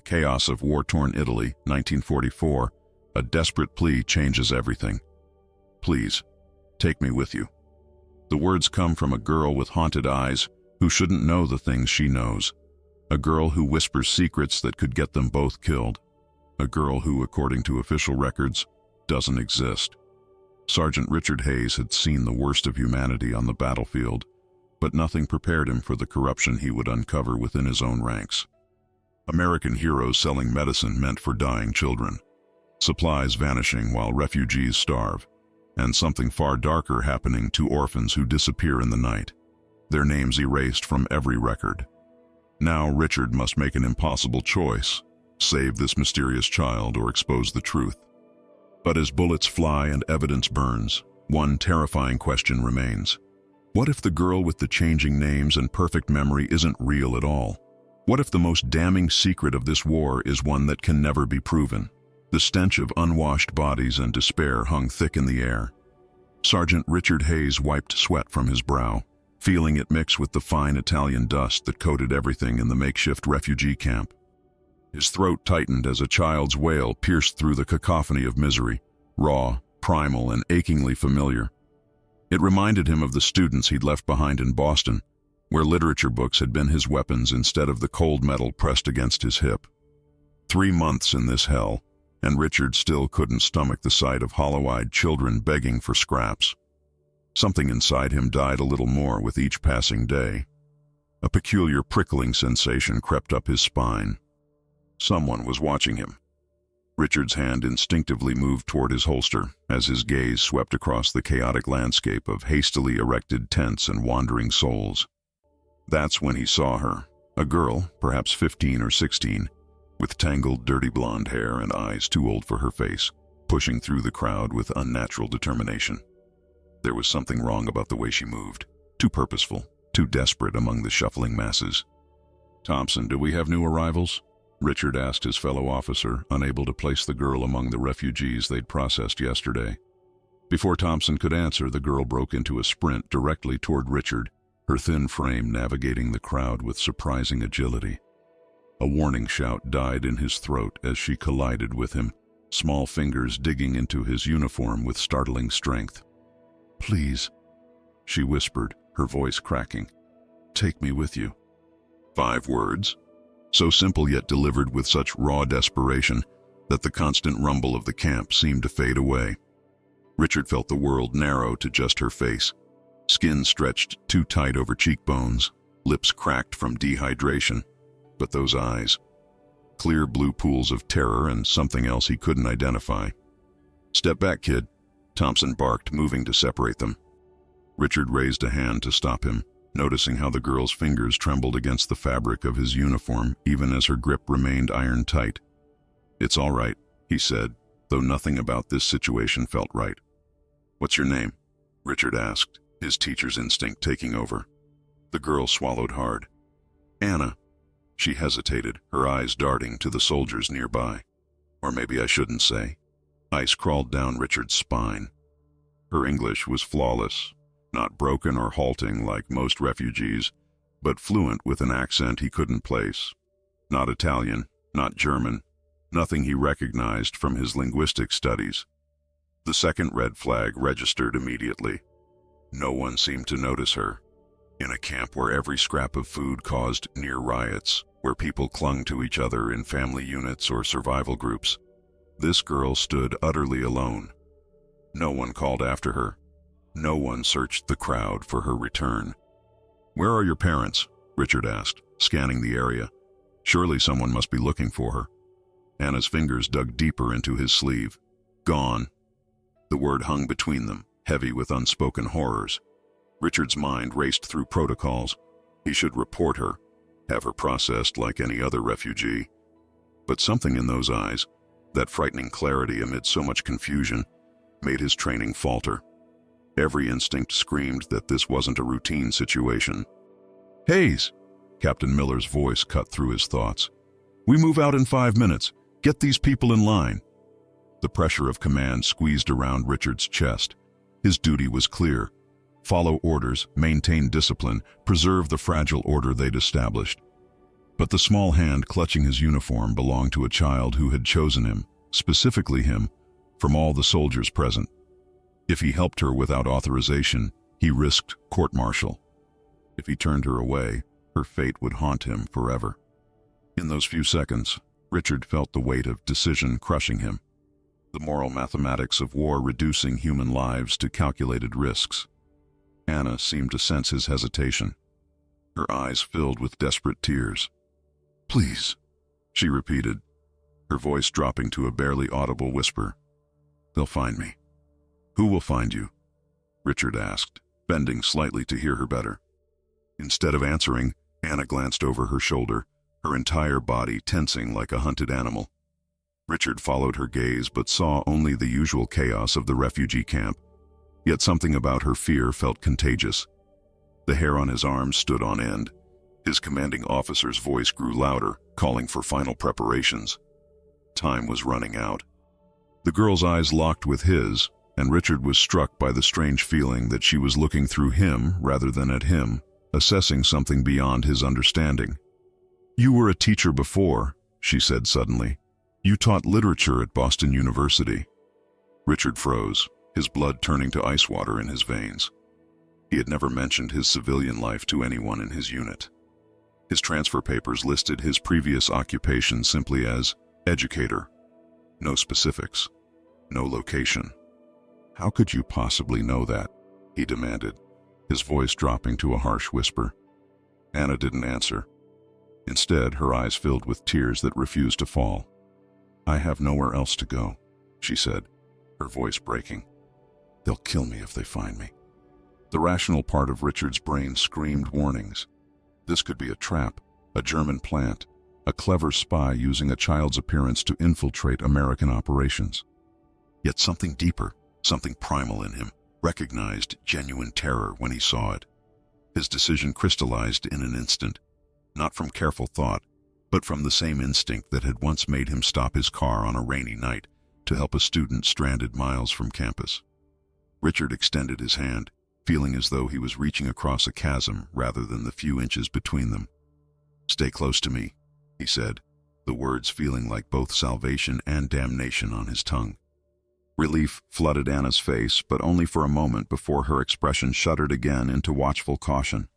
the chaos of war-torn Italy, 1944, a desperate plea changes everything. Please, take me with you. The words come from a girl with haunted eyes who shouldn't know the things she knows. A girl who whispers secrets that could get them both killed. A girl who, according to official records, doesn't exist. Sergeant Richard Hayes had seen the worst of humanity on the battlefield, but nothing prepared him for the corruption he would uncover within his own ranks. American heroes selling medicine meant for dying children. Supplies vanishing while refugees starve. And something far darker happening to orphans who disappear in the night. Their names erased from every record. Now Richard must make an impossible choice: save this mysterious child or expose the truth. But as bullets fly and evidence burns, one terrifying question remains. What if the girl with the changing names and perfect memory isn't real at all? What if the most damning secret of this war is one that can never be proven? The stench of unwashed bodies and despair hung thick in the air. Sergeant Richard Hayes wiped sweat from his brow, feeling it mix with the fine Italian dust that coated everything in the makeshift refugee camp. His throat tightened as a child's wail pierced through the cacophony of misery, raw, primal, and achingly familiar. It reminded him of the students he'd left behind in Boston, where literature books had been his weapons instead of the cold metal pressed against his hip. 3 months in this hell, and Richard still couldn't stomach the sight of hollow-eyed children begging for scraps. Something inside him died a little more with each passing day. A peculiar prickling sensation crept up his spine. Someone was watching him. Richard's hand instinctively moved toward his holster as his gaze swept across the chaotic landscape of hastily erected tents and wandering souls. That's when he saw her, a girl, perhaps 15 or 16, with tangled, dirty blonde hair and eyes too old for her face, pushing through the crowd with unnatural determination. There was something wrong about the way she moved, too purposeful, too desperate among the shuffling masses. "Thompson, do we have new arrivals?" Richard asked his fellow officer, unable to place the girl among the refugees they'd processed yesterday. Before Thompson could answer, the girl broke into a sprint directly toward Richard, her thin frame navigating the crowd with surprising agility. A warning shout died in his throat as she collided with him, small fingers digging into his uniform with startling strength. "Please," she whispered, her voice cracking. "Take me with you." 5 words, so simple yet delivered with such raw desperation that the constant rumble of the camp seemed to fade away. Richard felt the world narrow to just her face, skin stretched too tight over cheekbones, lips cracked from dehydration. But those eyes, clear blue pools of terror and something else he couldn't identify. "Step back, kid," Thompson barked, moving to separate them. Richard raised a hand to stop him, noticing how the girl's fingers trembled against the fabric of his uniform even as her grip remained iron tight. "It's all right," he said, though nothing about this situation felt right. "What's your name?" Richard asked, his teacher's instinct taking over. The girl swallowed hard. "Anna." She hesitated, her eyes darting to the soldiers nearby. Or maybe I shouldn't say. Ice crawled down Richard's spine. Her English was flawless, not broken or halting like most refugees, but fluent with an accent he couldn't place. Not Italian, not German, nothing he recognized from his linguistic studies. The second red flag registered immediately. No one seemed to notice her. In a camp where every scrap of food caused near riots, where people clung to each other in family units or survival groups, this girl stood utterly alone. No one called after her. No one searched the crowd for her return. "Where are your parents?" Richard asked, scanning the area. Surely someone must be looking for her. Anna's fingers dug deeper into his sleeve. "Gone." The word hung between them, heavy with unspoken horrors. Richard's mind raced through protocols. He should report her, have her processed like any other refugee. But something in those eyes, that frightening clarity amid so much confusion, made his training falter. Every instinct screamed that this wasn't a routine situation. "Hayes!" Captain Miller's voice cut through his thoughts. "We move out in 5 minutes. Get these people in line." The pressure of command squeezed around Richard's chest. His duty was clear. Follow orders, maintain discipline, preserve the fragile order they'd established. But the small hand clutching his uniform belonged to a child who had chosen him, specifically him, from all the soldiers present. If he helped her without authorization, he risked court-martial. If he turned her away, her fate would haunt him forever. In those few seconds, Richard felt the weight of decision crushing him, the moral mathematics of war reducing human lives to calculated risks. Anna seemed to sense his hesitation. Her eyes filled with desperate tears. "Please," she repeated, her voice dropping to a barely audible whisper. "They'll find me." "Who will find you?" Richard asked, bending slightly to hear her better. Instead of answering, Anna glanced over her shoulder, her entire body tensing like a hunted animal. Richard followed her gaze but saw only the usual chaos of the refugee camp, yet something about her fear felt contagious. The hair on his arms stood on end. His commanding officer's voice grew louder, calling for final preparations. Time was running out. The girl's eyes locked with his, and Richard was struck by the strange feeling that she was looking through him rather than at him, assessing something beyond his understanding. "You were a teacher before," she said suddenly. "You taught literature at Boston University." Richard froze, his blood turning to ice water in his veins. He had never mentioned his civilian life to anyone in his unit. His transfer papers listed his previous occupation simply as educator. No specifics, no location. "How could you possibly know that?" he demanded, his voice dropping to a harsh whisper. Anna didn't answer. Instead, her eyes filled with tears that refused to fall. "I have nowhere else to go," she said, her voice breaking. "They'll kill me if they find me." The rational part of Richard's brain screamed warnings. This could be a trap, a German plant, a clever spy using a child's appearance to infiltrate American operations. Yet something deeper, something primal in him, recognized genuine terror when he saw it. His decision crystallized in an instant, not from careful thought, but from the same instinct that had once made him stop his car on a rainy night to help a student stranded miles from campus. Richard extended his hand, feeling as though he was reaching across a chasm rather than the few inches between them. "Stay close to me," he said, the words feeling like both salvation and damnation on his tongue. Relief flooded Anna's face, but only for a moment before her expression shuddered again into watchful caution.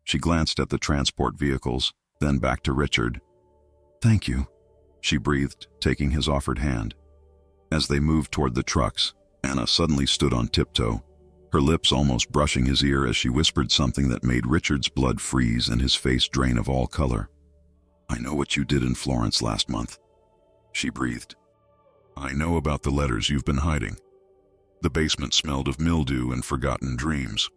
She glanced at the transport vehicles, then back to Richard. "Thank you," she breathed, taking his offered hand. As they moved toward the trucks, Anna suddenly stood on tiptoe, her lips almost brushing his ear as she whispered something that made Richard's blood freeze and his face drain of all color. "I know what you did in Florence last month," she breathed. "I know about the letters you've been hiding." The basement smelled of mildew and forgotten dreams.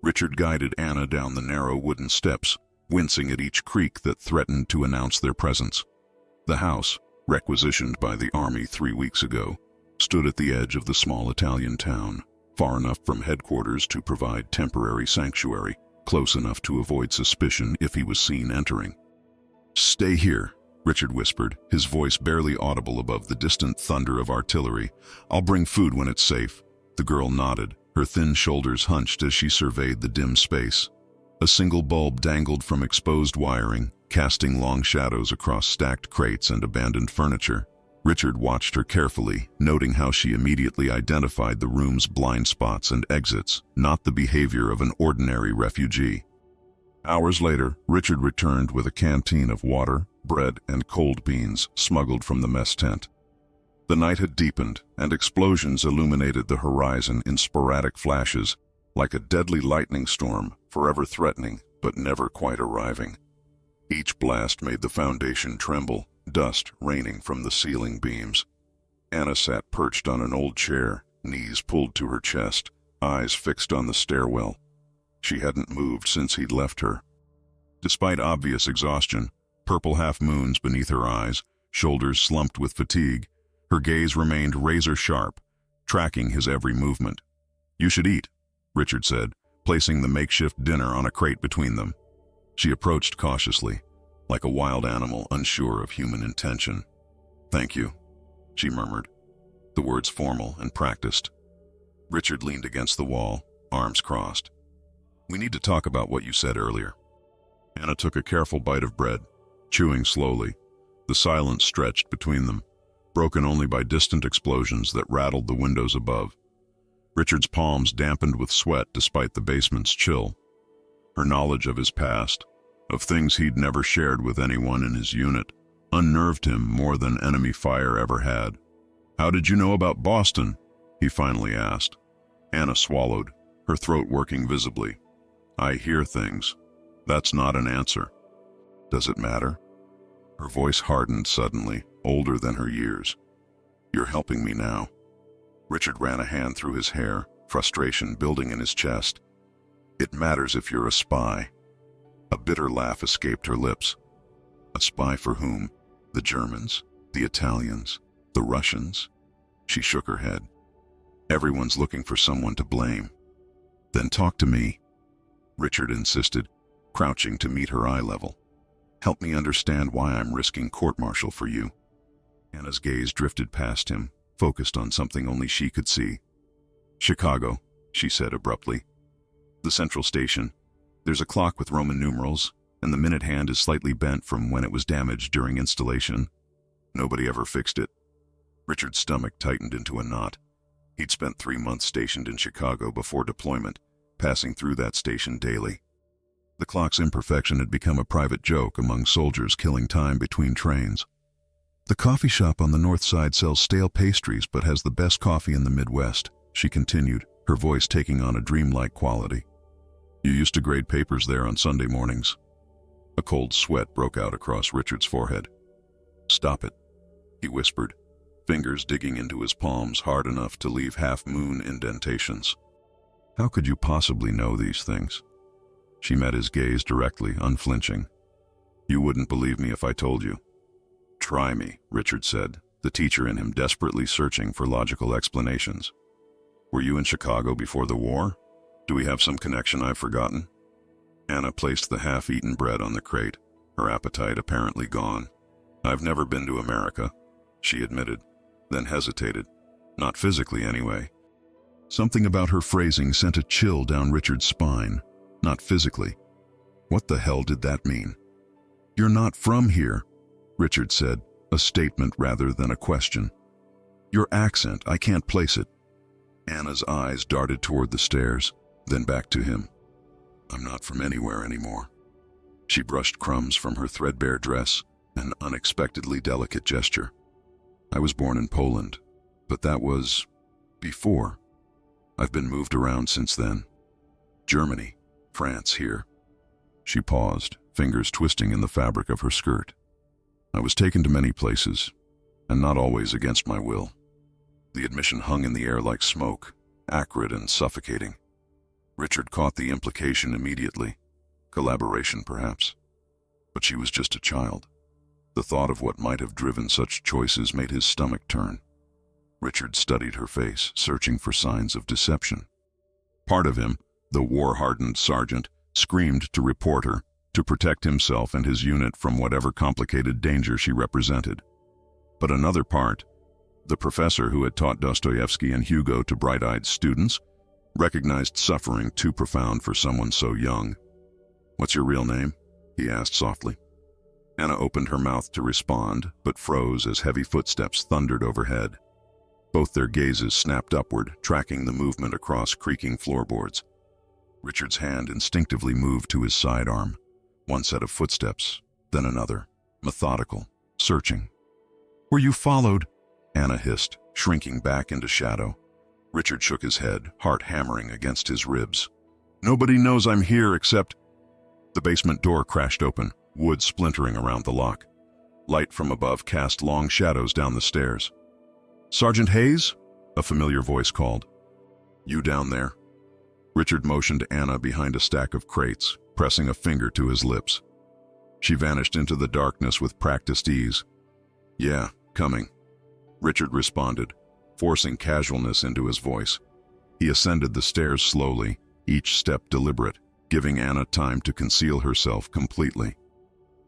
Richard guided Anna down the narrow wooden steps, wincing at each creak that threatened to announce their presence. The house, requisitioned by the army 3 weeks ago, stood at the edge of the small Italian town, far enough from headquarters to provide temporary sanctuary, close enough to avoid suspicion if he was seen entering. "Stay here," Richard whispered, his voice barely audible above the distant thunder of artillery. "I'll bring food when it's safe." The girl nodded, her thin shoulders hunched as she surveyed the dim space. A single bulb dangled from exposed wiring, casting long shadows across stacked crates and abandoned furniture. Richard watched her carefully, noting how she immediately identified the room's blind spots and exits, not the behavior of an ordinary refugee. Hours later, Richard returned with a canteen of water, bread, and cold beans smuggled from the mess tent. The night had deepened, and explosions illuminated the horizon in sporadic flashes, like a deadly lightning storm, forever threatening, but never quite arriving. Each blast made the foundation tremble, dust raining from the ceiling beams. Anna sat perched on an old chair, knees pulled to her chest, eyes fixed on the stairwell. She hadn't moved since he'd left her. Despite obvious exhaustion, purple half-moons beneath her eyes, shoulders slumped with fatigue, her gaze remained razor-sharp, tracking his every movement. "You should eat," Richard said, placing the makeshift dinner on a crate between them. She approached cautiously, like a wild animal unsure of human intention. "Thank you," she murmured, the words formal and practiced. Richard leaned against the wall, arms crossed. "We need to talk about what you said earlier." Anna took a careful bite of bread, chewing slowly. The silence stretched between them, broken only by distant explosions that rattled the windows above. Richard's palms dampened with sweat despite the basement's chill. Her knowledge of his past, of things he'd never shared with anyone in his unit, unnerved him more than enemy fire ever had. "How did you know about Boston?" he finally asked. Anna swallowed, her throat working visibly. "I hear things. That's not an answer." "Does it matter?" Her voice hardened suddenly, older than her years. "You're helping me now." Richard ran a hand through his hair, frustration building in his chest. "It matters if you're a spy." A bitter laugh escaped her lips. "A spy for whom? The Germans? The Italians? The Russians?" She shook her head. "Everyone's looking for someone to blame." "Then talk to me," Richard insisted, crouching to meet her eye level. "Help me understand why I'm risking court-martial for you." Anna's gaze drifted past him, focused on something only she could see. "Chicago," she said abruptly. "The central station. There's a clock with Roman numerals, and the minute hand is slightly bent from when it was damaged during installation. Nobody ever fixed it." Richard's stomach tightened into a knot. He'd spent 3 months stationed in Chicago before deployment, passing through that station daily. The clock's imperfection had become a private joke among soldiers killing time between trains. "The coffee shop on the north side sells stale pastries but has the best coffee in the Midwest," she continued, her voice taking on a dreamlike quality. "You used to grade papers there on Sunday mornings." A cold sweat broke out across Richard's forehead. "Stop it," he whispered, fingers digging into his palms hard enough to leave half-moon indentations. "How could you possibly know these things?" She met his gaze directly, unflinching. "You wouldn't believe me if I told you." "Try me," Richard said, the teacher in him desperately searching for logical explanations. "Were you in Chicago before the war? Do we have some connection I've forgotten?" Anna placed the half-eaten bread on the crate, her appetite apparently gone. "I've never been to America," she admitted, then hesitated. Not physically, anyway. Something about her phrasing sent a chill down Richard's spine. Not physically. What the hell did that mean? "You're not from here," Richard said, a statement rather than a question. "Your accent, I can't place it." Anna's eyes darted toward the stairs, then back to him. "I'm not from anywhere anymore." She brushed crumbs from her threadbare dress, an unexpectedly delicate gesture. "I was born in Poland, but that was before. I've been moved around since then. Germany, France, here." She paused, fingers twisting in the fabric of her skirt. "I was taken to many places, and not always against my will." The admission hung in the air like smoke, acrid and suffocating. Richard caught the implication immediately. Collaboration, perhaps. But she was just a child. The thought of what might have driven such choices made his stomach turn. Richard studied her face, searching for signs of deception. Part of him, the war-hardened sergeant, screamed to report her, to protect himself and his unit from whatever complicated danger she represented. But another part, the professor who had taught Dostoevsky and Hugo to bright-eyed students, recognized suffering too profound for someone so young. "What's your real name?" he asked softly. Anna opened her mouth to respond, but froze as heavy footsteps thundered overhead. Both their gazes snapped upward, tracking the movement across creaking floorboards. Richard's hand instinctively moved to his sidearm. One set of footsteps, then another, methodical, searching. "Were you followed?" Anna hissed, shrinking back into shadow. Richard shook his head, heart hammering against his ribs. "Nobody knows I'm here except—" The basement door crashed open, wood splintering around the lock. Light from above cast long shadows down the stairs. "Sergeant Hayes?" a familiar voice called. "You down there?" Richard motioned Anna behind a stack of crates, pressing a finger to his lips. She vanished into the darkness with practiced ease. "Yeah, coming," Richard responded, forcing casualness into his voice. He ascended the stairs slowly, each step deliberate, giving Anna time to conceal herself completely.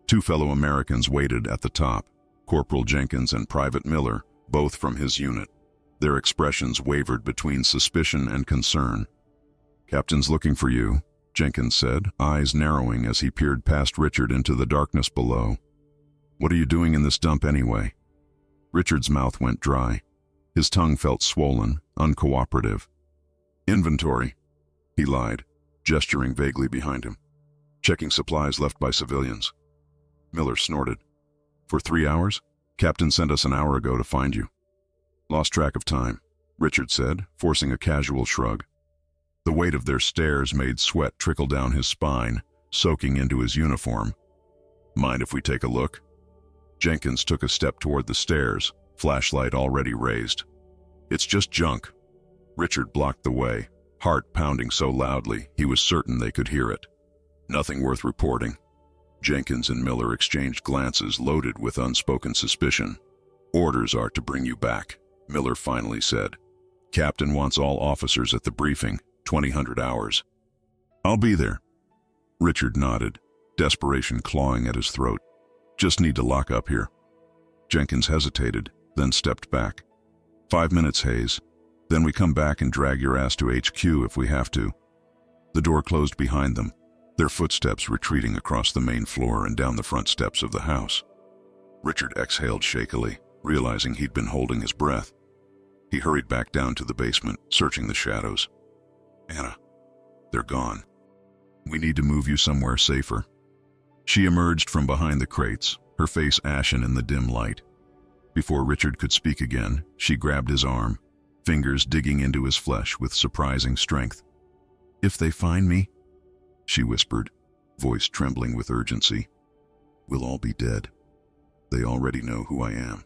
2 fellow Americans waited at the top, Corporal Jenkins and Private Miller, both from his unit. Their expressions wavered between suspicion and concern. "Captain's looking for you," Jenkins said, eyes narrowing as he peered past Richard into the darkness below. What are you doing in this dump anyway? Richard's mouth went dry. His tongue felt swollen, uncooperative. Inventory, he lied, gesturing vaguely behind him. Checking supplies left by civilians. Miller snorted. For 3 hours? Captain sent us an hour ago to find you. Lost track of time, Richard said, forcing a casual shrug. The weight of their stares made sweat trickle down his spine, soaking into his uniform. Mind if we take a look? Jenkins took a step toward the stairs, flashlight already raised. It's just junk. Richard blocked the way, heart pounding so loudly he was certain they could hear it. Nothing worth reporting. Jenkins and Miller exchanged glances loaded with unspoken suspicion. Orders are to bring you back, Miller finally said. Captain wants all officers at the briefing, 2000 hours. I'll be there. Richard nodded, desperation clawing at his throat. Just need to lock up here. Jenkins hesitated, then stepped back. 5 minutes, Hayes. Then we come back and drag your ass to HQ if we have to. The door closed behind them, their footsteps retreating across the main floor and down the front steps of the house. Richard exhaled shakily, realizing he'd been holding his breath. He hurried back down to the basement, searching the shadows. Anna, they're gone. We need to move you somewhere safer. She emerged from behind the crates, her face ashen in the dim light. Before Richard could speak again, she grabbed his arm, fingers digging into his flesh with surprising strength. If they find me, she whispered, voice trembling with urgency, we'll all be dead. They already know who I am.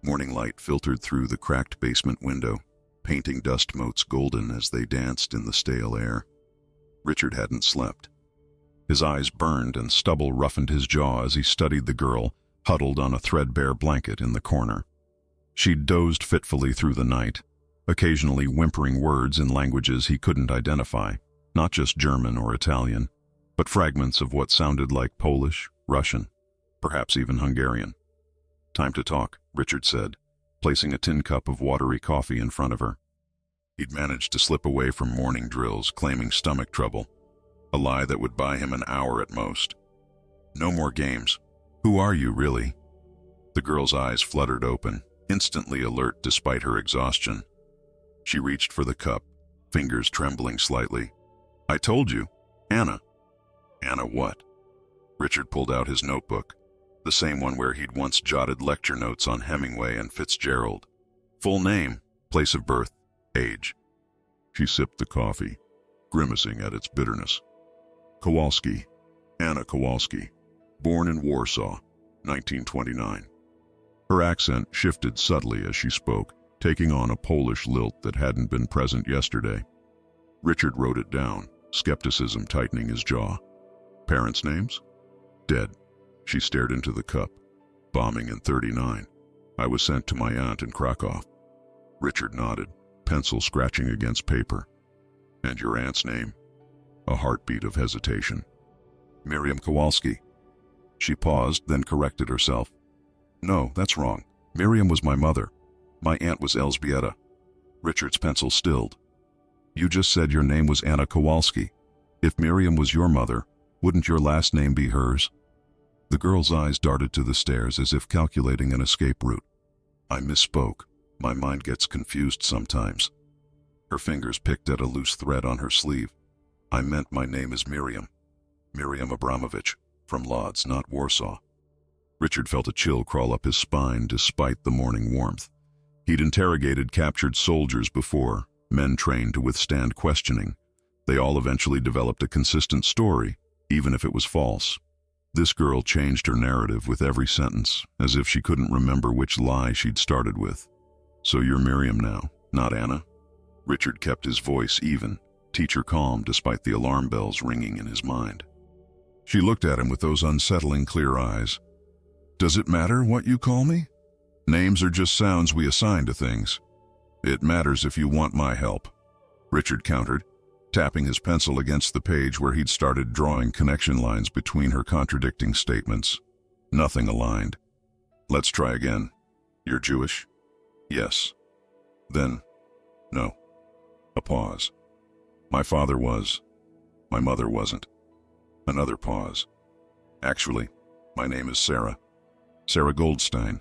Morning light filtered through the cracked basement window, painting dust motes golden as they danced in the stale air. Richard hadn't slept. His eyes burned and stubble roughened his jaw as he studied the girl huddled on a threadbare blanket in the corner. She dozed fitfully through the night, occasionally whimpering words in languages he couldn't identify, not just German or Italian, but fragments of what sounded like Polish, Russian, perhaps even Hungarian. Time to talk, Richard said, placing a tin cup of watery coffee in front of her. He'd managed to slip away from morning drills, claiming stomach trouble, a lie that would buy him an hour at most. No more games. Who are you, really? The girl's eyes fluttered open, instantly alert despite her exhaustion. She reached for the cup, fingers trembling slightly. I told you, Anna. Anna what? Richard pulled out his notebook, the same one where he'd once jotted lecture notes on Hemingway and Fitzgerald. Full name, place of birth, age. She sipped the coffee, grimacing at its bitterness. Kowalski, Anna Kowalski, born in Warsaw, 1929. Her accent shifted subtly as she spoke, taking on a Polish lilt that hadn't been present yesterday. Richard wrote it down, skepticism tightening his jaw. Parents' names? Dead. She stared into the cup. Bombing in 39. I was sent to my aunt in Krakow. Richard nodded, pencil scratching against paper. And your aunt's name? A heartbeat of hesitation. Miriam Kowalski. She paused, then corrected herself. No, that's wrong. Miriam was my mother. My aunt was Elżbieta. Richard's pencil stilled. You just said your name was Anna Kowalski. If Miriam was your mother, wouldn't your last name be hers? The girl's eyes darted to the stairs as if calculating an escape route. I misspoke. My mind gets confused sometimes. Her fingers picked at a loose thread on her sleeve. I meant my name is Miriam. Miriam Abramovich, from Lodz, not Warsaw. Richard felt a chill crawl up his spine despite the morning warmth. He'd interrogated captured soldiers before, men trained to withstand questioning. They all eventually developed a consistent story, even if it was false. This girl changed her narrative with every sentence, as if she couldn't remember which lie she'd started with. So you're Miriam now, not Anna? Richard kept his voice even, teacher calm despite the alarm bells ringing in his mind. She looked at him with those unsettling clear eyes. Does it matter what you call me? Names are just sounds we assign to things. It matters if you want my help, Richard countered, tapping his pencil against the page where he'd started drawing connection lines between her contradicting statements. Nothing aligned. Let's try again. You're Jewish? Yes. Then, no. A pause. My father was. My mother wasn't. Another pause. Actually, my name is Sarah. Sarah Goldstein.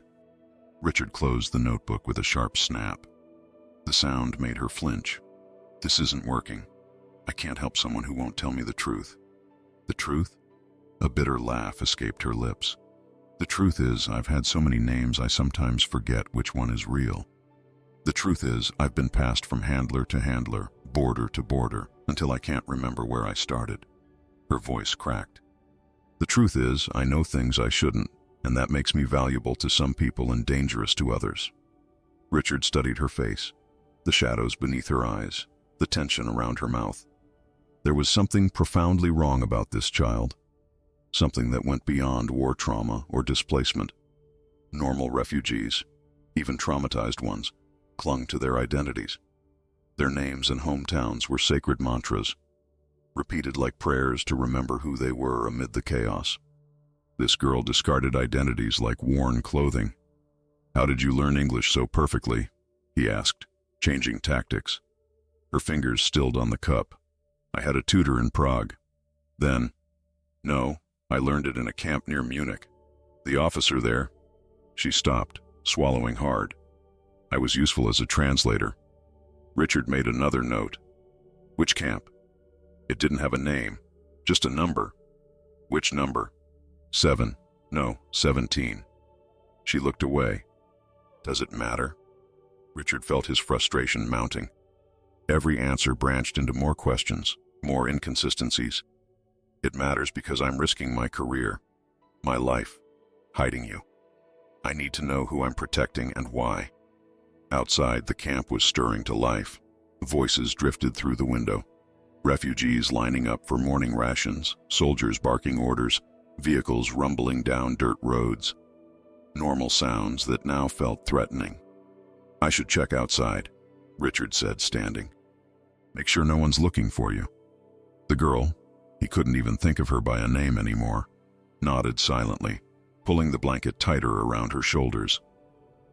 Richard closed the notebook with a sharp snap. The sound made her flinch. This isn't working. I can't help someone who won't tell me the truth. The truth? A bitter laugh escaped her lips. The truth is, I've had so many names I sometimes forget which one is real. The truth is, I've been passed from handler to handler, border to border, until I can't remember where I started. Her voice cracked. The truth is, I know things I shouldn't, and that makes me valuable to some people and dangerous to others. Richard studied her face, the shadows beneath her eyes, the tension around her mouth. There was something profoundly wrong about this child, something that went beyond war trauma or displacement. Normal refugees, even traumatized ones, clung to their identities. Their names and hometowns were sacred mantras, repeated like prayers to remember who they were amid the chaos. This girl discarded identities like worn clothing. "How did you learn English so perfectly?" he asked, changing tactics. Her fingers stilled on the cup. "I had a tutor in Prague. Then, no, I learned it in a camp near Munich. The officer there..." She stopped, swallowing hard. "I was useful as a translator." Richard made another note. "Which camp?" It didn't have a name, just a number. "Which number?" 7. No, 17. She looked away. "Does it matter?" Richard felt his frustration mounting. Every answer branched into more questions, more inconsistencies. "It matters because I'm risking my career, my life, hiding you. I need to know who I'm protecting and why." Outside, the camp was stirring to life. Voices drifted through the window. Refugees lining up for morning rations, soldiers barking orders, vehicles rumbling down dirt roads. Normal sounds that now felt threatening. "I should check outside," Richard said, standing. "Make sure no one's looking for you." The girl, he couldn't even think of her by a name anymore, nodded silently, pulling the blanket tighter around her shoulders.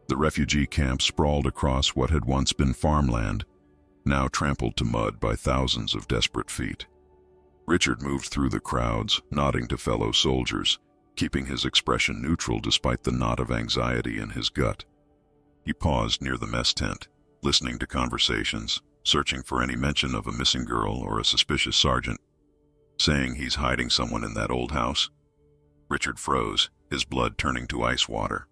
The refugee camp sprawled across what had once been farmland, now trampled to mud by thousands of desperate feet. Richard moved through the crowds, nodding to fellow soldiers, keeping his expression neutral despite the knot of anxiety in his gut. He paused near the mess tent, listening to conversations, searching for any mention of a missing girl or a suspicious sergeant. "Saying he's hiding someone in that old house?" Richard froze, his blood turning to ice water.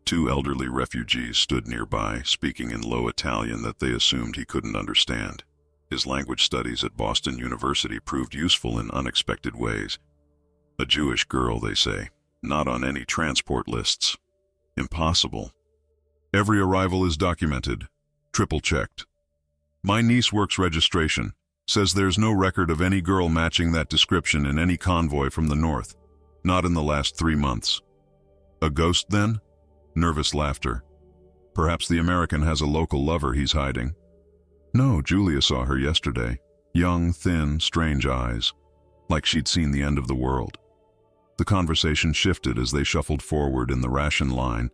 Two elderly refugees stood nearby, speaking in low Italian that they assumed he couldn't understand. His language studies at Boston University proved useful in unexpected ways. "A Jewish girl, they say. Not on any transport lists. Impossible. Every arrival is documented, triple-checked. My niece works registration, says there's no record of any girl matching that description in any convoy from the north. Not in the last 3 months." "A ghost, then?" Nervous laughter. "Perhaps the American has a local lover he's hiding." "No, Julia saw her yesterday. Young, thin, strange eyes, like she'd seen the end of the world." The conversation shifted as they shuffled forward in the ration line,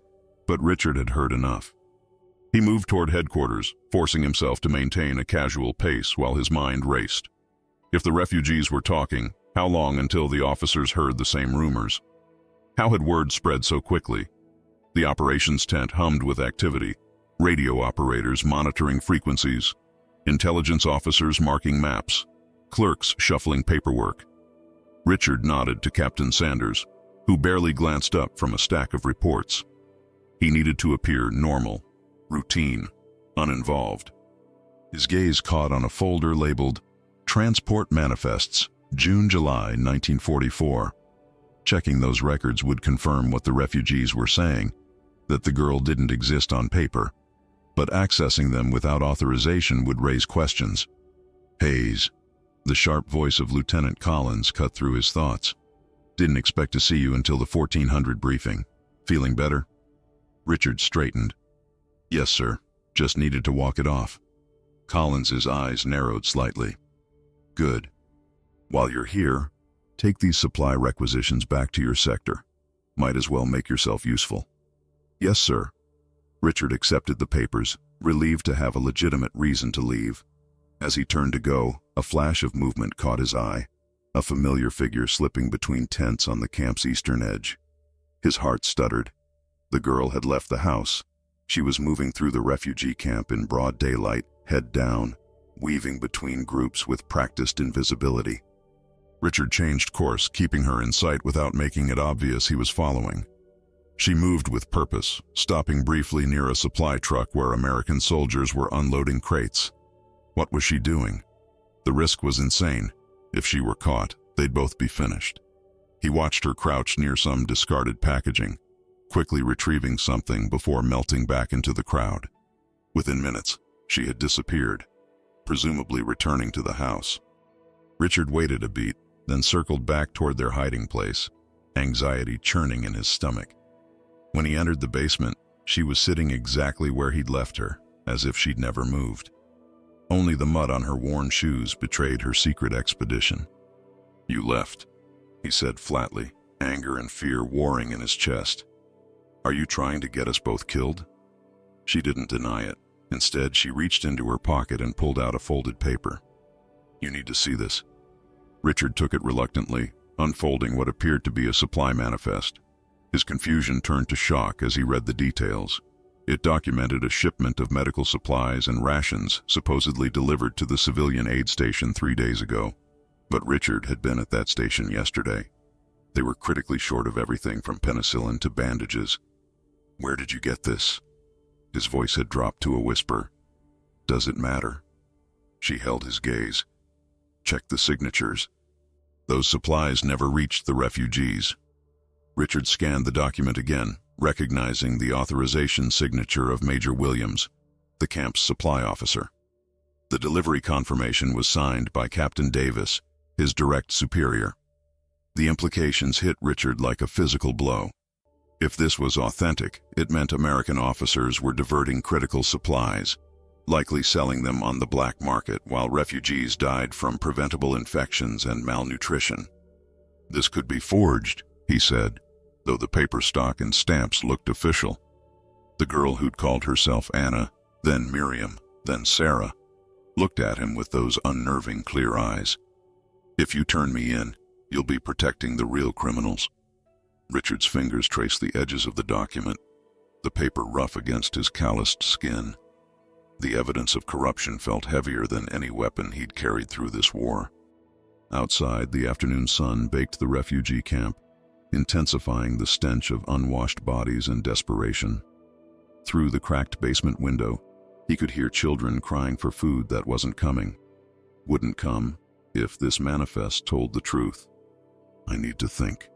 but Richard had heard enough. He moved toward headquarters, forcing himself to maintain a casual pace while his mind raced. If the refugees were talking, how long until the officers heard the same rumors? How had word spread so quickly? The operations tent hummed with activity, radio operators monitoring frequencies, intelligence officers marking maps, clerks shuffling paperwork. Richard nodded to Captain Sanders, who barely glanced up from a stack of reports. He needed to appear normal, routine, uninvolved. His gaze caught on a folder labeled Transport Manifests, June-July 1944. Checking those records would confirm what the refugees were saying, that the girl didn't exist on paper, but accessing them without authorization would raise questions. "Hayes," the sharp voice of Lieutenant Collins cut through his thoughts. "Didn't expect to see you until the 1400 briefing. Feeling better?" Richard straightened. "Yes, sir. Just needed to walk it off." Collins's eyes narrowed slightly. "Good. While you're here, take these supply requisitions back to your sector. Might as well make yourself useful." "Yes, sir." Richard accepted the papers, relieved to have a legitimate reason to leave. As he turned to go, a flash of movement caught his eye, a familiar figure slipping between tents on the camp's eastern edge. His heart stuttered, The girl had left the house. She was moving through the refugee camp in broad daylight, head down, weaving between groups with practiced invisibility. Richard changed course, keeping her in sight without making it obvious he was following. She moved with purpose, stopping briefly near a supply truck where American soldiers were unloading crates. What was she doing? The risk was insane. If she were caught, they'd both be finished. He watched her crouch near some discarded packaging, quickly retrieving something before melting back into the crowd. Within minutes, she had disappeared, presumably returning to the house. Richard waited a beat, then circled back toward their hiding place, anxiety churning in his stomach. When he entered the basement, she was sitting exactly where he'd left her, as if she'd never moved. Only the mud on her worn shoes betrayed her secret expedition. "You left," he said flatly, anger and fear warring in his chest. "Are you trying to get us both killed?" She didn't deny it. Instead, she reached into her pocket and pulled out a folded paper. "You need to see this." Richard took it reluctantly, unfolding what appeared to be a supply manifest. His confusion turned to shock as he read the details. It documented a shipment of medical supplies and rations supposedly delivered to the civilian aid station 3 days ago. But Richard had been at that station yesterday. They were critically short of everything from penicillin to bandages. "Where did you get this?" His voice had dropped to a whisper. "Does it matter?" She held his gaze. "Check the signatures. Those supplies never reached the refugees." Richard scanned the document again, recognizing the authorization signature of Major Williams, the camp's supply officer. The delivery confirmation was signed by Captain Davis, his direct superior. The implications hit Richard like a physical blow. If this was authentic, it meant American officers were diverting critical supplies, likely selling them on the black market while refugees died from preventable infections and malnutrition. "This could be forged," he said, though the paper stock and stamps looked official. The girl who'd called herself Anna, then Miriam, then Sarah, looked at him with those unnerving clear eyes. "If you turn me in, you'll be protecting the real criminals." Richard's fingers traced the edges of the document, the paper rough against his calloused skin. The evidence of corruption felt heavier than any weapon he'd carried through this war. Outside, the afternoon sun baked the refugee camp, intensifying the stench of unwashed bodies and desperation. Through the cracked basement window, he could hear children crying for food that wasn't coming. Wouldn't come if this manifest told the truth. "I need to think,"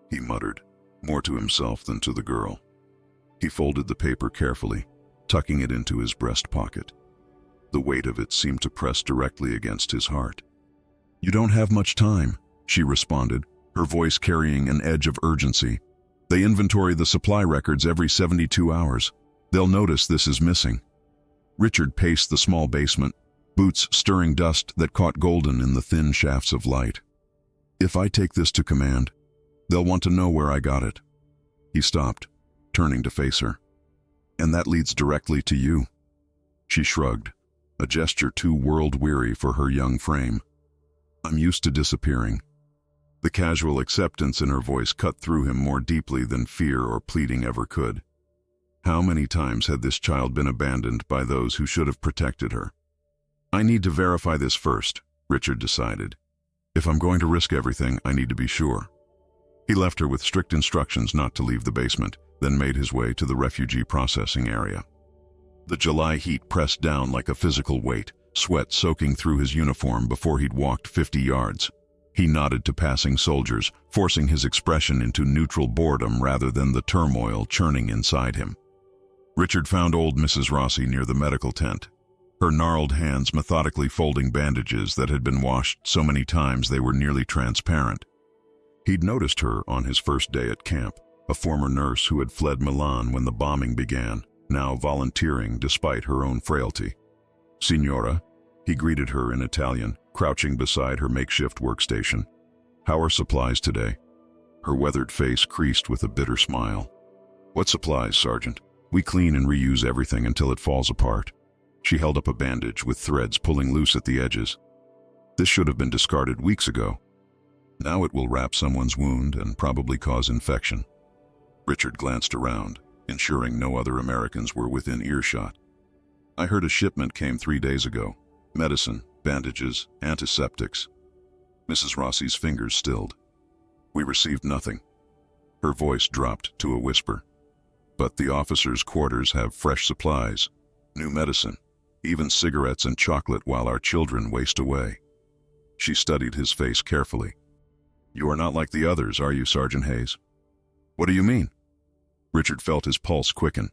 he muttered, more to himself than to the girl. He folded the paper carefully, tucking it into his breast pocket. The weight of it seemed to press directly against his heart. "You don't have much time," she responded, her voice carrying an edge of urgency. "They inventory the supply records every 72 hours. They'll notice this is missing." Richard paced the small basement, boots stirring dust that caught golden in the thin shafts of light. "If I take this to command, they'll want to know where I got it." He stopped, turning to face her. "And that leads directly to you." She shrugged, a gesture too world-weary for her young frame. "I'm used to disappearing." The casual acceptance in her voice cut through him more deeply than fear or pleading ever could. How many times had this child been abandoned by those who should have protected her? "I need to verify this first," Richard decided. "If I'm going to risk everything, I need to be sure." He left her with strict instructions not to leave the basement, then made his way to the refugee processing area. The July heat pressed down like a physical weight, sweat soaking through his uniform before he'd walked 50 yards. He nodded to passing soldiers, forcing his expression into neutral boredom rather than the turmoil churning inside him. Richard found old Mrs. Rossi near the medical tent, her gnarled hands methodically folding bandages that had been washed so many times they were nearly transparent. He'd noticed her on his first day at camp, a former nurse who had fled Milan when the bombing began, now volunteering despite her own frailty. "Signora," he greeted her in Italian, crouching beside her makeshift workstation. "How are supplies today?" Her weathered face creased with a bitter smile. "What supplies, Sergeant? We clean and reuse everything until it falls apart." She held up a bandage with threads pulling loose at the edges. "This should have been discarded weeks ago. Now it will wrap someone's wound and probably cause infection." Richard glanced around, ensuring no other Americans were within earshot. I heard a shipment came 3 days ago. Medicine, bandages, antiseptics. Mrs. Rossi's fingers stilled. We received nothing. Her voice dropped to a whisper. But the officers' quarters have fresh supplies, new medicine, even cigarettes and chocolate while our children waste away. She studied his face carefully. You are not like the others, are you, Sergeant Hayes? What do you mean? Richard felt his pulse quicken.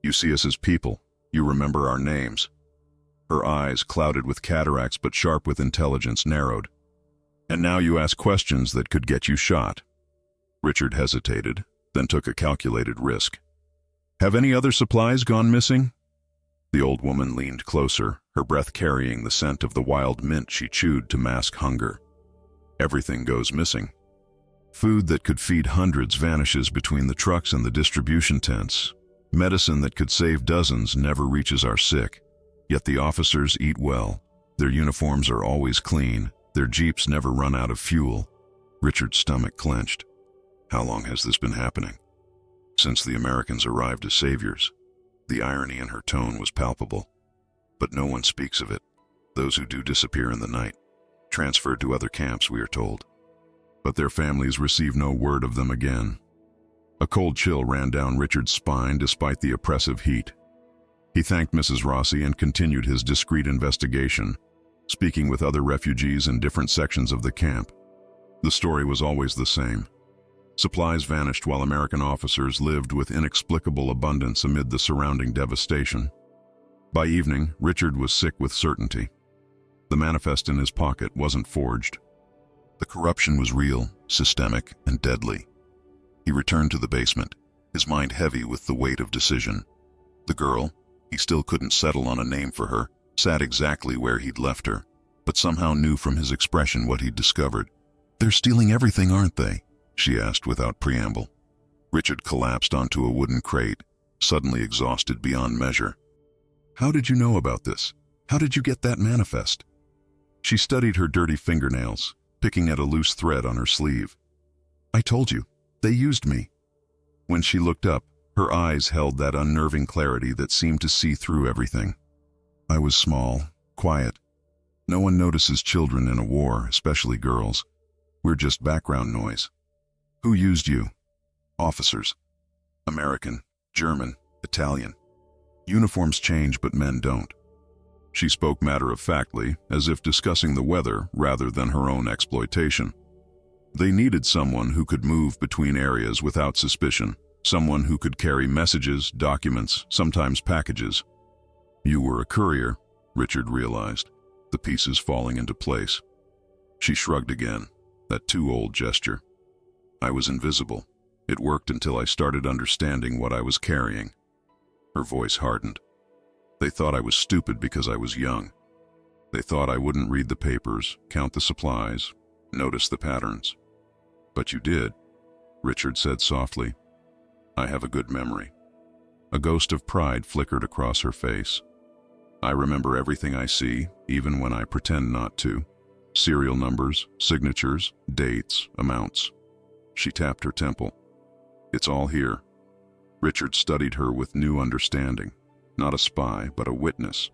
You see us as people. You remember our names. Her eyes, clouded with cataracts but sharp with intelligence, narrowed. And now you ask questions that could get you shot. Richard hesitated, then took a calculated risk. Have any other supplies gone missing? The old woman leaned closer, her breath carrying the scent of the wild mint she chewed to mask hunger. Everything goes missing. Food that could feed hundreds vanishes between the trucks and the distribution tents. Medicine that could save dozens never reaches our sick. Yet the officers eat well. Their uniforms are always clean. Their jeeps never run out of fuel. Richard's stomach clenched. How long has this been happening? Since the Americans arrived as saviors. The irony in her tone was palpable. But no one speaks of it. Those who do disappear in the night. Transferred to other camps, we are told. But their families receive no word of them again. A cold chill ran down Richard's spine despite the oppressive heat. He thanked Mrs. Rossi and continued his discreet investigation, speaking with other refugees in different sections of the camp. The story was always the same. Supplies vanished while American officers lived with inexplicable abundance amid the surrounding devastation. By evening, Richard was sick with certainty. The manifest in his pocket wasn't forged. The corruption was real, systemic, and deadly. He returned to the basement, his mind heavy with the weight of decision. The girl, he still couldn't settle on a name for her, sat exactly where he'd left her, but somehow knew from his expression what he'd discovered. They're stealing everything, aren't they? She asked without preamble. Richard collapsed onto a wooden crate, suddenly exhausted beyond measure. How did you know about this? How did you get that manifest? She studied her dirty fingernails, picking at a loose thread on her sleeve. I told you, they used me. When she looked up, her eyes held that unnerving clarity that seemed to see through everything. I was small, quiet. No one notices children in a war, especially girls. We're just background noise. Who used you? Officers. American, German, Italian. Uniforms change, but men don't. She spoke matter-of-factly, as if discussing the weather rather than her own exploitation. They needed someone who could move between areas without suspicion, someone who could carry messages, documents, sometimes packages. You were a courier, Richard realized, the pieces falling into place. She shrugged again, that too old gesture. I was invisible. It worked until I started understanding what I was carrying. Her voice hardened. They thought I was stupid because I was young. They thought I wouldn't read the papers, count the supplies, notice the patterns. But you did, Richard said softly. I have a good memory. A ghost of pride flickered across her face. I remember everything I see, even when I pretend not to. Serial numbers, signatures, dates, amounts. She tapped her temple. It's all here. Richard studied her with new understanding. Not a spy, but a witness.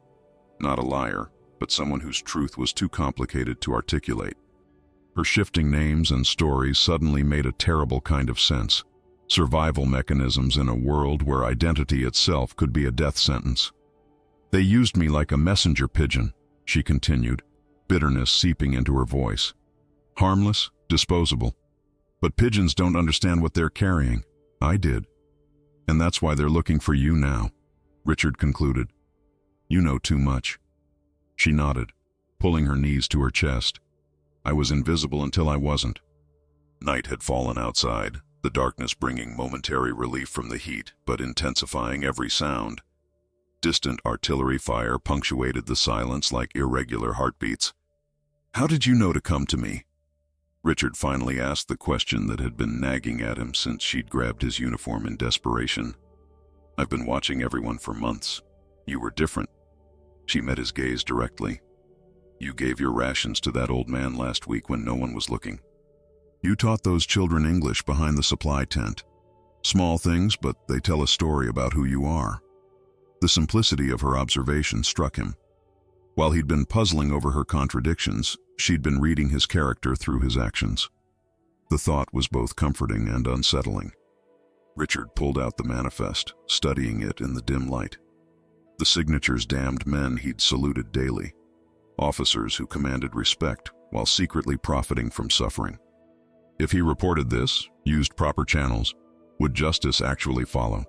Not a liar, but someone whose truth was too complicated to articulate. Her shifting names and stories suddenly made a terrible kind of sense. Survival mechanisms in a world where identity itself could be a death sentence. They used me like a messenger pigeon, she continued, bitterness seeping into her voice. Harmless, disposable. But pigeons don't understand what they're carrying. I did. And that's why they're looking for you now, Richard concluded. You know too much. She nodded, pulling her knees to her chest. I was invisible until I wasn't. Night had fallen outside, the darkness bringing momentary relief from the heat, but intensifying every sound. Distant artillery fire punctuated the silence like irregular heartbeats. How did you know to come to me? Richard finally asked the question that had been nagging at him since she'd grabbed his uniform in desperation. I've been watching everyone for months. You were different. She met his gaze directly. You gave your rations to that old man last week when no one was looking. You taught those children English behind the supply tent. Small things, but they tell a story about who you are. The simplicity of her observation struck him. While he'd been puzzling over her contradictions, she'd been reading his character through his actions. The thought was both comforting and unsettling. Richard pulled out the manifest, studying it in the dim light. The signatures damned men he'd saluted daily, officers who commanded respect while secretly profiting from suffering. If he reported this, used proper channels, would justice actually follow?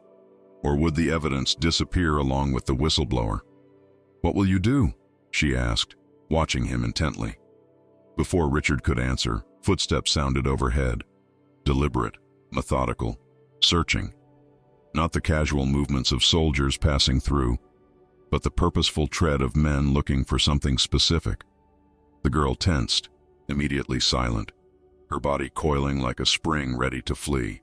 Or would the evidence disappear along with the whistleblower? "What will you do?" she asked, watching him intently. Before Richard could answer, footsteps sounded overhead. Deliberate, methodical, searching. Not the casual movements of soldiers passing through, but the purposeful tread of men looking for something specific. The girl tensed, immediately silent, her body coiling like a spring ready to flee.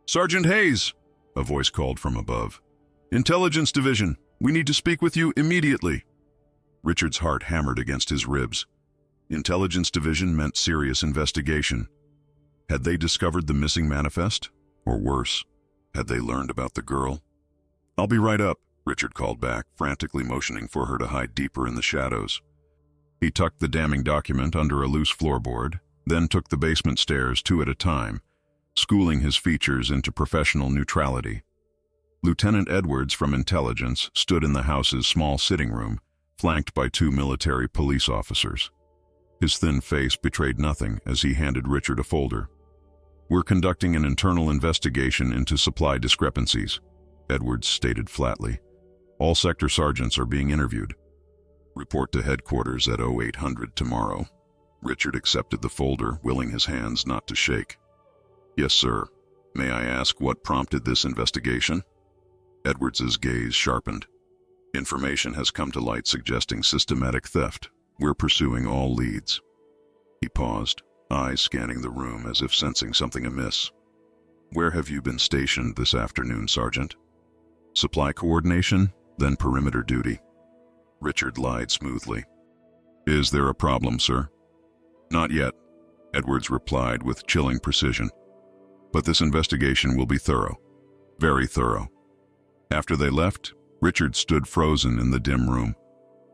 "Sergeant Hayes!" a voice called from above. "Intelligence Division, we need to speak with you immediately." Richard's heart hammered against his ribs. Intelligence Division meant serious investigation. Had they discovered the missing manifest? Or worse, had they learned about the girl? "I'll be right up," Richard called back, frantically motioning for her to hide deeper in the shadows. He tucked the damning document under a loose floorboard, then took the basement stairs 2 at a time, schooling his features into professional neutrality. Lieutenant Edwards from Intelligence stood in the house's small sitting room, flanked by 2 military police officers. His thin face betrayed nothing as he handed Richard a folder. "We're conducting an internal investigation into supply discrepancies," Edwards stated flatly. "All sector sergeants are being interviewed. Report to headquarters at 0800 tomorrow." Richard accepted the folder, willing his hands not to shake. "Yes, sir. May I ask what prompted this investigation?" Edwards's gaze sharpened. "Information has come to light suggesting systematic theft. We're pursuing all leads." He paused, eyes scanning the room as if sensing something amiss. "Where have you been stationed this afternoon, Sergeant?" "Supply coordination, then perimeter duty." Richard lied smoothly. "Is there a problem, sir?" "Not yet," Edwards replied with chilling precision. "But this investigation will be thorough. Very thorough." After they left, Richard stood frozen in the dim room,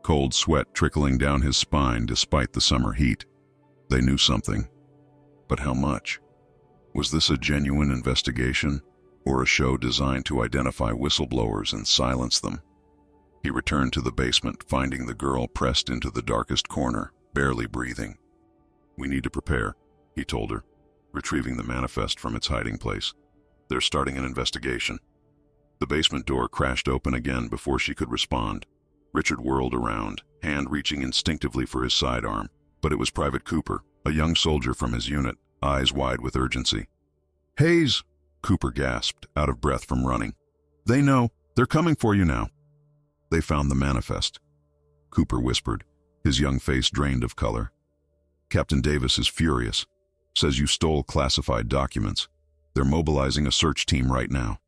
cold sweat trickling down his spine despite the summer heat. They knew something. But how much? Was this a genuine investigation, or a show designed to identify whistleblowers and silence them? He returned to the basement, finding the girl pressed into the darkest corner, barely breathing. "We need to prepare," he told her, retrieving the manifest from its hiding place. "They're starting an investigation." The basement door crashed open again before she could respond. Richard whirled around, hand reaching instinctively for his sidearm, but it was Private Cooper, a young soldier from his unit, eyes wide with urgency. "Hayes!" Cooper gasped, out of breath from running. "They know. They're coming for you now." "They found the manifest," Cooper whispered, his young face drained of color. "Captain Davis is furious. Says you stole classified documents. They're mobilizing a search team right now."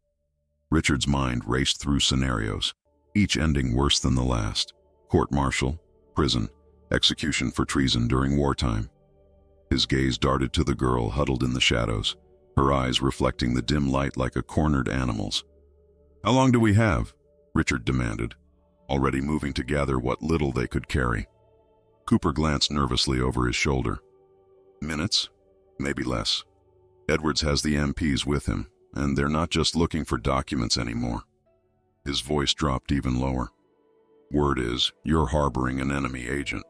Richard's mind raced through scenarios, each ending worse than the last. Court-martial, prison, execution for treason during wartime. His gaze darted to the girl huddled in the shadows, her eyes reflecting the dim light like a cornered animal's. "How long do we have?" Richard demanded, already moving to gather what little they could carry. Cooper glanced nervously over his shoulder. "Minutes, maybe less. Edwards has the MPs with him, and they're not just looking for documents anymore." His voice dropped even lower. "Word is, you're harboring an enemy agent."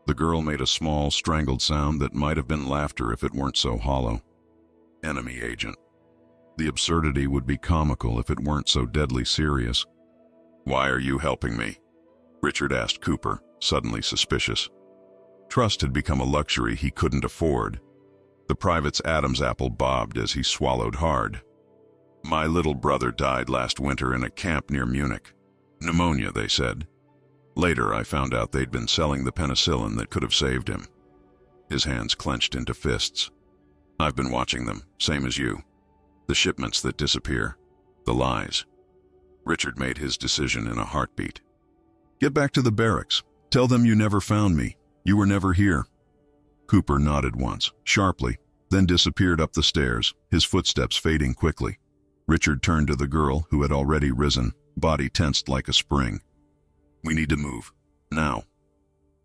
The girl made a small, strangled sound that might have been laughter if it weren't so hollow. Enemy agent. The absurdity would be comical if it weren't so deadly serious. "Why are you helping me?" Richard asked Cooper, suddenly suspicious. Trust had become a luxury he couldn't afford. The private's Adam's apple bobbed as he swallowed hard. "My little brother died last winter in a camp near Munich. Pneumonia, they said. Later, I found out they'd been selling the penicillin that could have saved him." His hands clenched into fists. "I've been watching them, same as you. The shipments that disappear. The lies." Richard made his decision in a heartbeat. "Get back to the barracks. Tell them you never found me. You were never here." Cooper nodded once, sharply, then disappeared up the stairs, his footsteps fading quickly. Richard turned to the girl, who had already risen, body tensed like a spring. "We need to move. Now."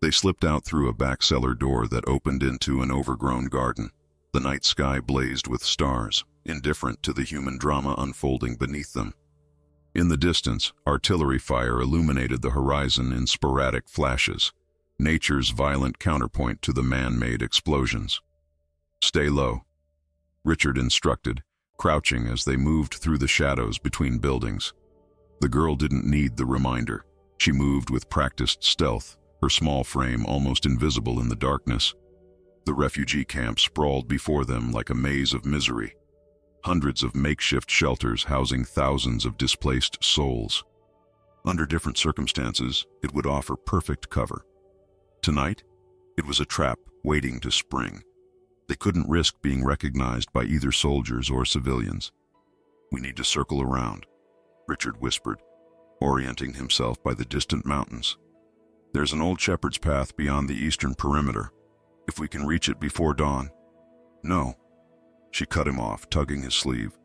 They slipped out through a back cellar door that opened into an overgrown garden. The night sky blazed with stars, indifferent to the human drama unfolding beneath them. In the distance, artillery fire illuminated the horizon in sporadic flashes, nature's violent counterpoint to the man-made explosions. "Stay low," Richard instructed, crouching as they moved through the shadows between buildings. The girl didn't need the reminder. She moved with practiced stealth, her small frame almost invisible in the darkness. The refugee camp sprawled before them like a maze of misery. Hundreds of makeshift shelters housing thousands of displaced souls. Under different circumstances, it would offer perfect cover. Tonight, it was a trap waiting to spring. They couldn't risk being recognized by either soldiers or civilians. "We need to circle around," Richard whispered, orienting himself by the distant mountains. "There's an old shepherd's path beyond the eastern perimeter. If we can reach it before dawn." "No." She cut him off, tugging his sleeve.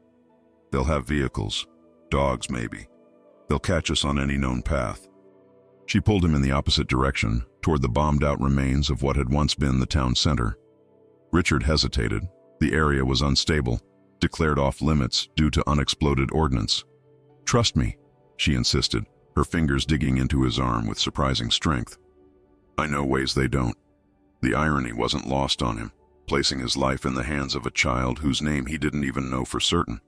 "They'll have vehicles, dogs maybe. They'll catch us on any known path." She pulled him in the opposite direction, toward the bombed-out remains of what had once been the town center. Richard hesitated. The area was unstable, declared off-limits due to unexploded ordnance. "Trust me," she insisted, her fingers digging into his arm with surprising strength. "I know ways they don't." The irony wasn't lost on him, placing his life in the hands of a child whose name he didn't even know for certain.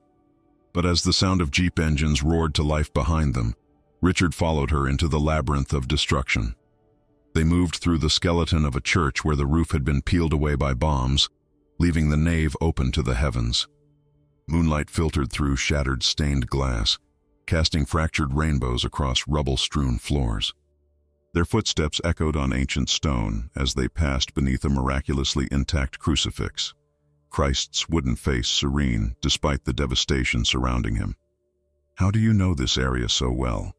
But as the sound of jeep engines roared to life behind them, Richard followed her into the labyrinth of destruction. They moved through the skeleton of a church where the roof had been peeled away by bombs, leaving the nave open to the heavens. Moonlight filtered through shattered stained glass, casting fractured rainbows across rubble-strewn floors. Their footsteps echoed on ancient stone as they passed beneath a miraculously intact crucifix, Christ's wooden face serene despite the devastation surrounding him. "How do you know this area so well?"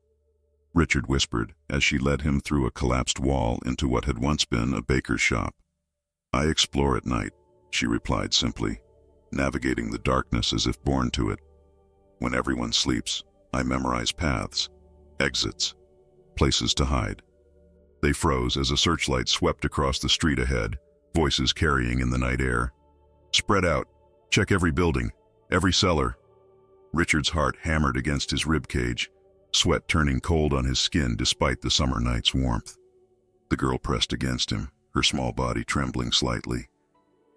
Richard whispered as she led him through a collapsed wall into what had once been a baker's shop. "I explore at night," she replied simply, navigating the darkness as if born to it. "When everyone sleeps, I memorize paths, exits, places to hide." They froze as a searchlight swept across the street ahead, voices carrying in the night air. "Spread out. Check every building, every cellar." Richard's heart hammered against his ribcage, sweat turning cold on his skin despite the summer night's warmth. The girl pressed against him, her small body trembling slightly,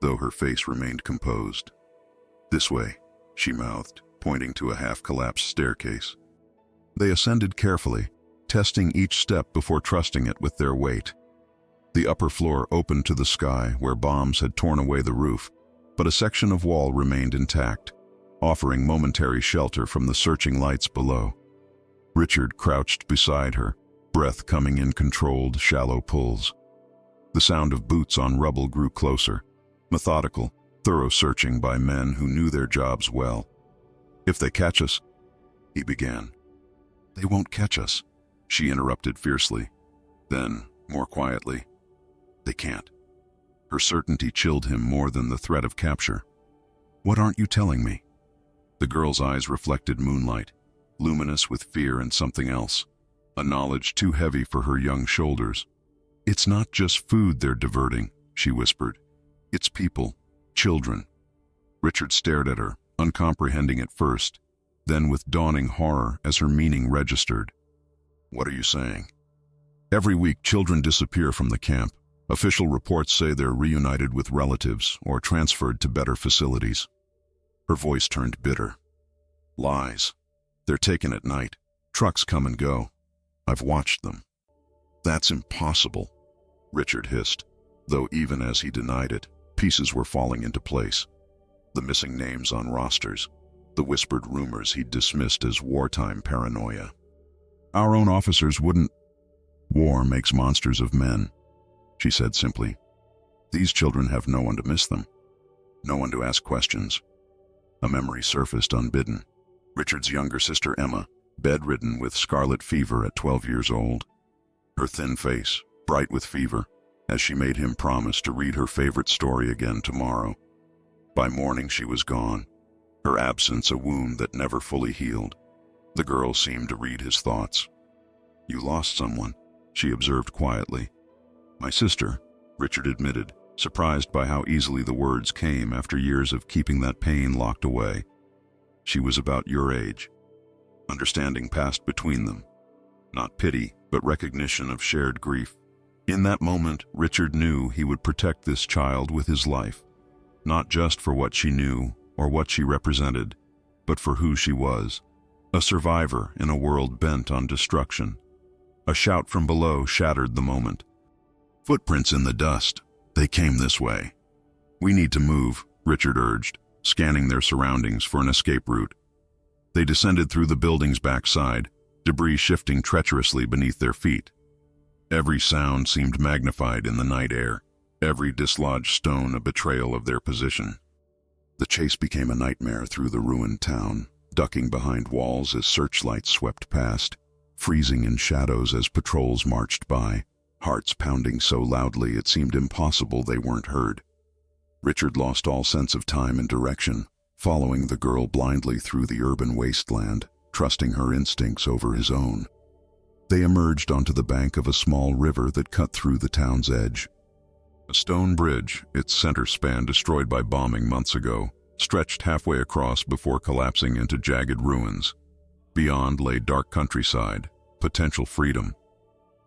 though her face remained composed. "This way," she mouthed, pointing to a half-collapsed staircase. They ascended carefully, testing each step before trusting it with their weight. The upper floor opened to the sky where bombs had torn away the roof, but a section of wall remained intact, offering momentary shelter from the searching lights below. Richard crouched beside her, breath coming in controlled, shallow pulls. The sound of boots on rubble grew closer, methodical, thorough searching by men who knew their jobs well. "If they catch us," he began. "They won't catch us," she interrupted fiercely. Then, more quietly, "They can't." Her certainty chilled him more than the threat of capture. "What aren't you telling me?" The girl's eyes reflected moonlight, luminous with fear and something else, a knowledge too heavy for her young shoulders. "It's not just food they're diverting," she whispered. "It's people, children." Richard stared at her, uncomprehending at first, then with dawning horror as her meaning registered. "What are you saying?" "Every week children disappear from the camp. Official reports say they're reunited with relatives or transferred to better facilities." Her voice turned bitter. "Lies. They're taken at night. Trucks come and go. I've watched them." "That's impossible," Richard hissed, though even as he denied it, pieces were falling into place. The missing names on rosters, the whispered rumors he'd dismissed as wartime paranoia. "Our own officers wouldn't." "War makes monsters of men," she said simply. "These children have no one to miss them, no one to ask questions." A memory surfaced unbidden. Richard's younger sister Emma, bedridden with scarlet fever at 12 years old. Her thin face, bright with fever, as she made him promise to read her favorite story again tomorrow. By morning she was gone, her absence a wound that never fully healed. The girl seemed to read his thoughts. "You lost someone," she observed quietly. "My sister," Richard admitted, surprised by how easily the words came after years of keeping that pain locked away. "She was about your age." Understanding passed between them. Not pity, but recognition of shared grief. In that moment, Richard knew he would protect this child with his life, not just for what she knew or what she represented, but for who she was, a survivor in a world bent on destruction. A shout from below shattered the moment. "Footprints in the dust. They came this way." "We need to move," Richard urged, scanning their surroundings for an escape route. They descended through the building's backside, debris shifting treacherously beneath their feet. Every sound seemed magnified in the night air, every dislodged stone a betrayal of their position. The chase became a nightmare through the ruined town, ducking behind walls as searchlights swept past, freezing in shadows as patrols marched by, hearts pounding so loudly it seemed impossible they weren't heard. Richard lost all sense of time and direction, following the girl blindly through the urban wasteland, trusting her instincts over his own. They emerged onto the bank of a small river that cut through the town's edge. A stone bridge, its center span destroyed by bombing months ago, stretched halfway across before collapsing into jagged ruins. Beyond lay dark countryside, potential freedom.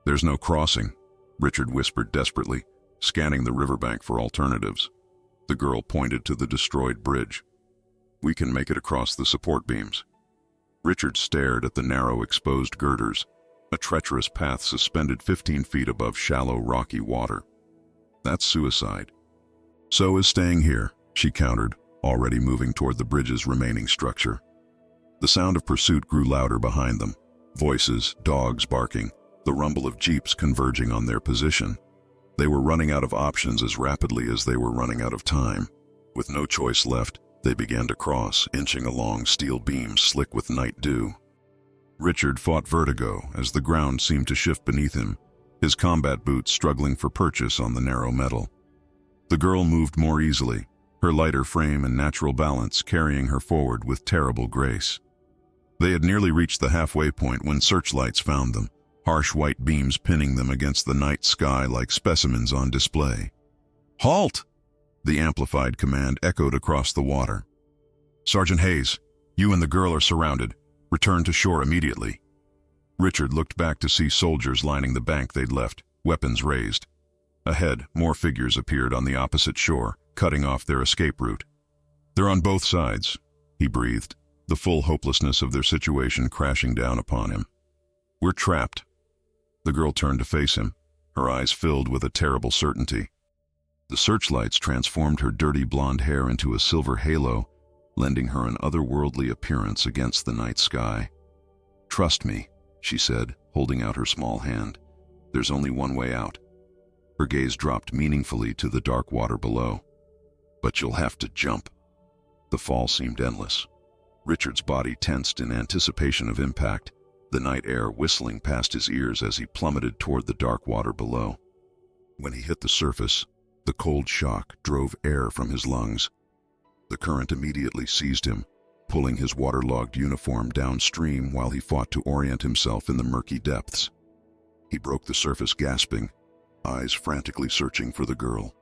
"There's no crossing," Richard whispered desperately, scanning the riverbank for alternatives. The girl pointed to the destroyed bridge. "We can make it across the support beams." Richard stared at the narrow, exposed girders, a treacherous path suspended 15 feet above shallow, rocky water. "That's suicide." "So is staying here," she countered, already moving toward the bridge's remaining structure. The sound of pursuit grew louder behind them. Voices, dogs barking, the rumble of jeeps converging on their position. They were running out of options as rapidly as they were running out of time. With no choice left, they began to cross, inching along steel beams slick with night dew. Richard fought vertigo as the ground seemed to shift beneath him, his combat boots struggling for purchase on the narrow metal. The girl moved more easily, her lighter frame and natural balance carrying her forward with terrible grace. They had nearly reached the halfway point when searchlights found them, harsh white beams pinning them against the night sky like specimens on display. "Halt!" The amplified command echoed across the water. "Sergeant Hayes, you and the girl are surrounded. Return to shore immediately." Richard looked back to see soldiers lining the bank they'd left, weapons raised. Ahead, more figures appeared on the opposite shore, cutting off their escape route. "They're on both sides," he breathed, the full hopelessness of their situation crashing down upon him. "We're trapped." The girl turned to face him, her eyes filled with a terrible certainty. The searchlights transformed her dirty blonde hair into a silver halo, lending her an otherworldly appearance against the night sky. "Trust me," she said, holding out her small hand. "There's only one way out." Her gaze dropped meaningfully to the dark water below. "But you'll have to jump." The fall seemed endless. Richard's body tensed in anticipation of impact, the night air whistling past his ears as he plummeted toward the dark water below. When he hit the surface, the cold shock drove air from his lungs. The current immediately seized him, pulling his waterlogged uniform downstream while he fought to orient himself in the murky depths. He broke the surface gasping, eyes frantically searching for the girl.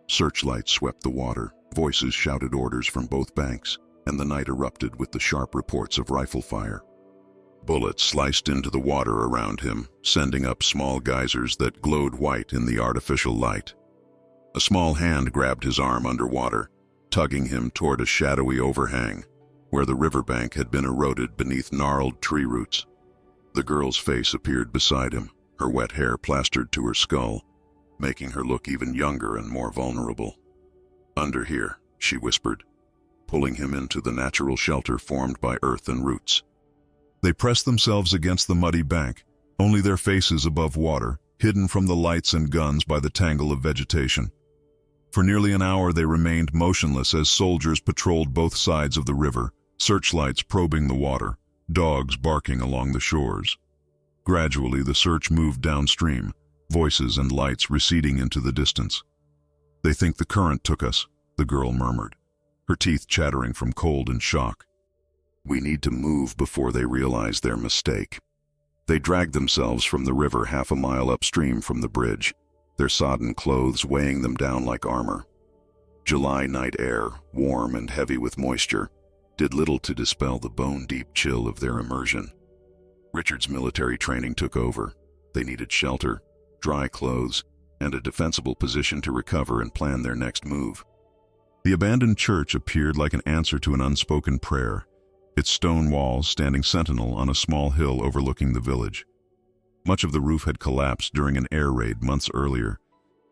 Searchlights swept the water, voices shouted orders from both banks, and the night erupted with the sharp reports of rifle fire. Bullets sliced into the water around him, sending up small geysers that glowed white in the artificial light. A small hand grabbed his arm underwater, tugging him toward a shadowy overhang, where the riverbank had been eroded beneath gnarled tree roots. The girl's face appeared beside him, her wet hair plastered to her skull, making her look even younger and more vulnerable. "Under here," she whispered, pulling him into the natural shelter formed by earth and roots. They pressed themselves against the muddy bank, only their faces above water, hidden from the lights and guns by the tangle of vegetation. For nearly an hour they remained motionless as soldiers patrolled both sides of the river, searchlights probing the water, dogs barking along the shores. Gradually the search moved downstream, voices and lights receding into the distance. "They think the current took us," the girl murmured. her teeth chattering from cold and shock. We need to move before they realize their mistake. They dragged themselves from the river half a mile upstream from the bridge, their sodden clothes weighing them down like armor. July night air, warm and heavy with moisture, did little to dispel the bone-deep chill of their immersion. Richard's military training took over. They needed shelter, dry clothes, and a defensible position to recover and plan their next move. The abandoned church appeared like an answer to an unspoken prayer, its stone walls standing sentinel on a small hill overlooking the village. Much of the roof had collapsed during an air raid months earlier,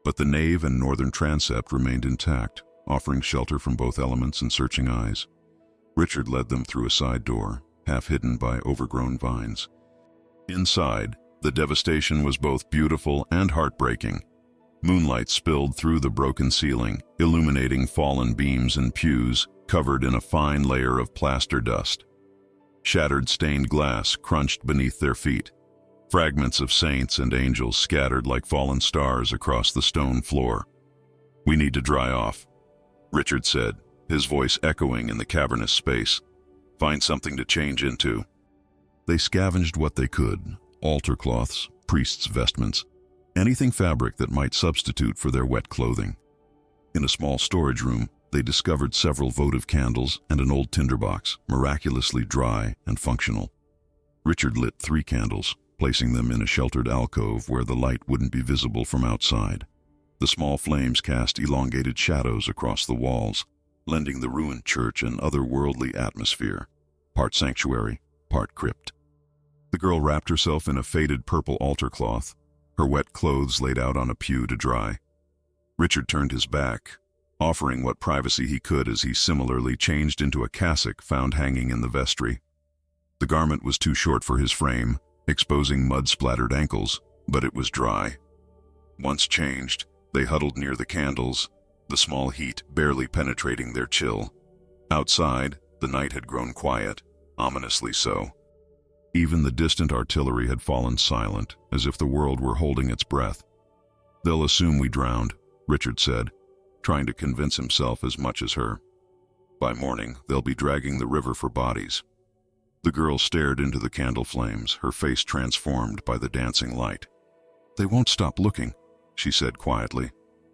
but the nave and northern transept remained intact, offering shelter from both elements and searching eyes. Richard led them through a side door, half hidden by overgrown vines. Inside, the devastation was both beautiful and heartbreaking. Moonlight spilled through the broken ceiling, illuminating fallen beams and pews covered in a fine layer of plaster dust. Shattered stained glass crunched beneath their feet. Fragments of saints and angels scattered like fallen stars across the stone floor. "We need to dry off," Richard said, his voice echoing in the cavernous space. "Find something to change into." They scavenged what they could: altar cloths, priests' vestments, anything fabric that might substitute for their wet clothing. In a small storage room, they discovered several votive candles and an old tinderbox, miraculously dry and functional. Richard lit 3 candles, placing them in a sheltered alcove where the light wouldn't be visible from outside. The small flames cast elongated shadows across the walls, lending the ruined church an otherworldly atmosphere, part sanctuary, part crypt. The girl wrapped herself in a faded purple altar cloth, her wet clothes laid out on a pew to dry. Richard turned his back, offering what privacy he could as he similarly changed into a cassock found hanging in the vestry. The garment was too short for his frame, exposing mud-splattered ankles, but it was dry. Once changed, they huddled near the candles, the small heat barely penetrating their chill. Outside, the night had grown quiet, ominously so. Even the distant artillery had fallen silent, as if the world were holding its breath. "They'll assume we drowned," Richard said, trying to convince himself as much as her. "By morning, they'll be dragging the river for bodies." The girl stared into the candle flames, her face transformed by the dancing light. "They won't stop looking," she said quietly.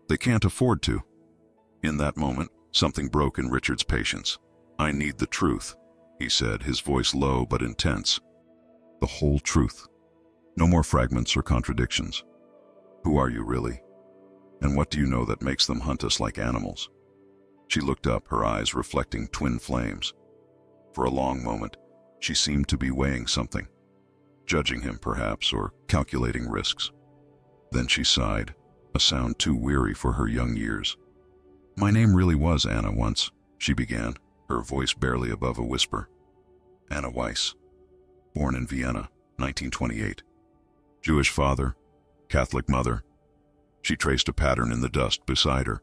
"They can't afford to." In that moment, something broke in Richard's patience. "I need the truth," he said, his voice low but intense. "The whole truth. No more fragments or contradictions. Who are you really? And what do you know that makes them hunt us like animals?" She looked up, her eyes reflecting twin flames. For a long moment, she seemed to be weighing something, judging him perhaps, or calculating risks. Then she sighed, a sound too weary for her young years. "My name really was Anna once," she began, her voice barely above a whisper. "Anna Weiss. Born in Vienna, 1928. Jewish father, Catholic mother." She traced a pattern in the dust beside her.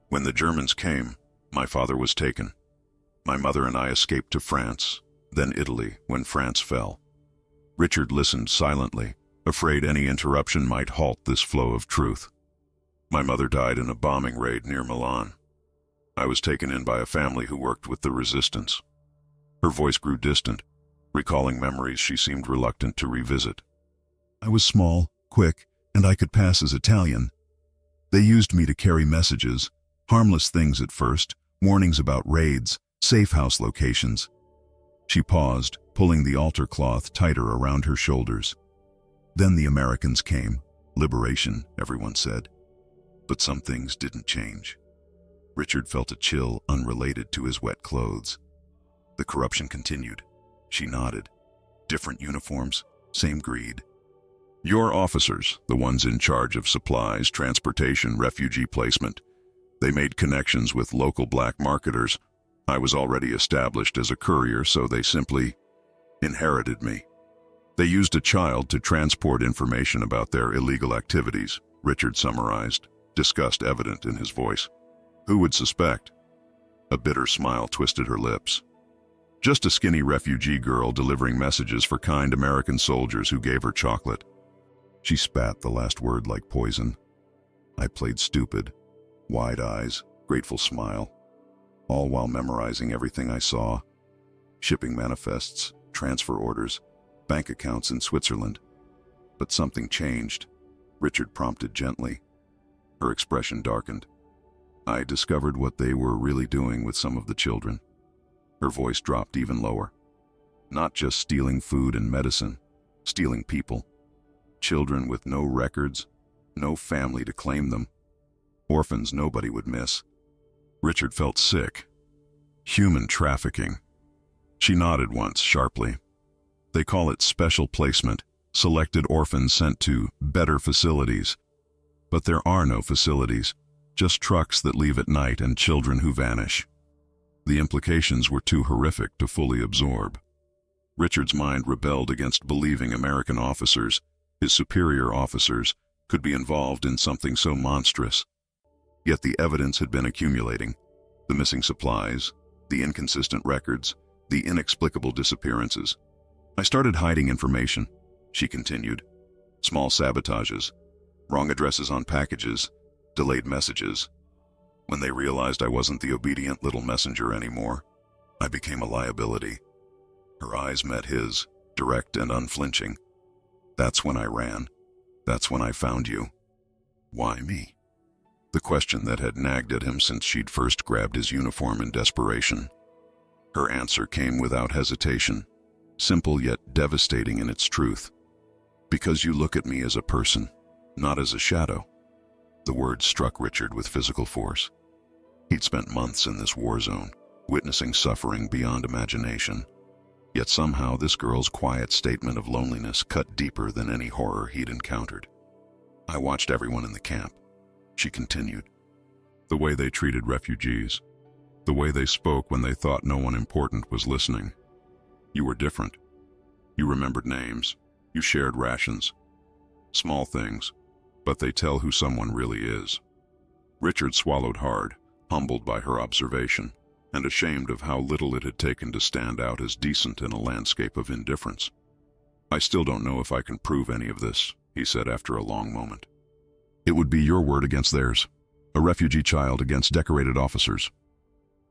"When the Germans came, my father was taken. My mother and I escaped to France, then Italy when France fell." Richard listened silently, afraid any interruption might halt this flow of truth. "My mother died in a bombing raid near Milan. I was taken in by a family who worked with the resistance." Her voice grew distant, recalling memories she seemed reluctant to revisit. "I was small, quick, and I could pass as Italian. They used me to carry messages, harmless things at first, warnings about raids, safe house locations." She paused, pulling the altar cloth tighter around her shoulders. "Then the Americans came. Liberation, everyone said. But some things didn't change." Richard felt a chill unrelated to his wet clothes. "The corruption continued." She nodded. "Different uniforms, same greed." "Your officers, the ones in charge of supplies, transportation, refugee placement, they made connections with local black marketers. I was already established as a courier, so they simply inherited me. They used a child to transport information about their illegal activities," Richard summarized, disgust evident in his voice. "Who would suspect?" A bitter smile twisted her lips. "Just a skinny refugee girl delivering messages for kind American soldiers who gave her chocolate." She spat the last word like poison. "I played stupid." Wide eyes, grateful smile. all while memorizing everything I saw. Shipping manifests, transfer orders, bank accounts in Switzerland. But something changed. Richard prompted gently. Her expression darkened. I discovered what they were really doing with some of the children. Her voice dropped even lower. Not just stealing food and medicine, stealing people. Children with no records, no family to claim them. Orphans nobody would miss. Richard felt sick. Human trafficking. She nodded once, sharply. They call it special placement, selected orphans sent to better facilities. But there are no facilities, just trucks that leave at night and children who vanish. The implications were too horrific to fully absorb. Richard's mind rebelled against believing American officers, his superior officers, could be involved in something so monstrous. Yet the evidence had been accumulating. The missing supplies, the inconsistent records, the inexplicable disappearances. I started hiding information, she continued. Small sabotages, wrong addresses on packages, delayed messages. When they realized I wasn't the obedient little messenger anymore, I became a liability. Her eyes met his, direct and unflinching. That's when I ran. That's when I found you. Why me? The question that had nagged at him since she'd first grabbed his uniform in desperation. Her answer came without hesitation, simple yet devastating in its truth. Because you look at me as a person, not as a shadow. The words struck Richard with physical force. He'd spent months in this war zone, witnessing suffering beyond imagination. Yet somehow this girl's quiet statement of loneliness cut deeper than any horror he'd encountered. I watched everyone in the camp, she continued. The way they treated refugees, the way they spoke when they thought no one important was listening. You were different. You remembered names. You shared rations. Small things, but they tell who someone really is. Richard swallowed hard, humbled by her observation, and ashamed of how little it had taken to stand out as decent in a landscape of indifference. I still don't know if I can prove any of this, he said after a long moment. It would be your word against theirs, a refugee child against decorated officers.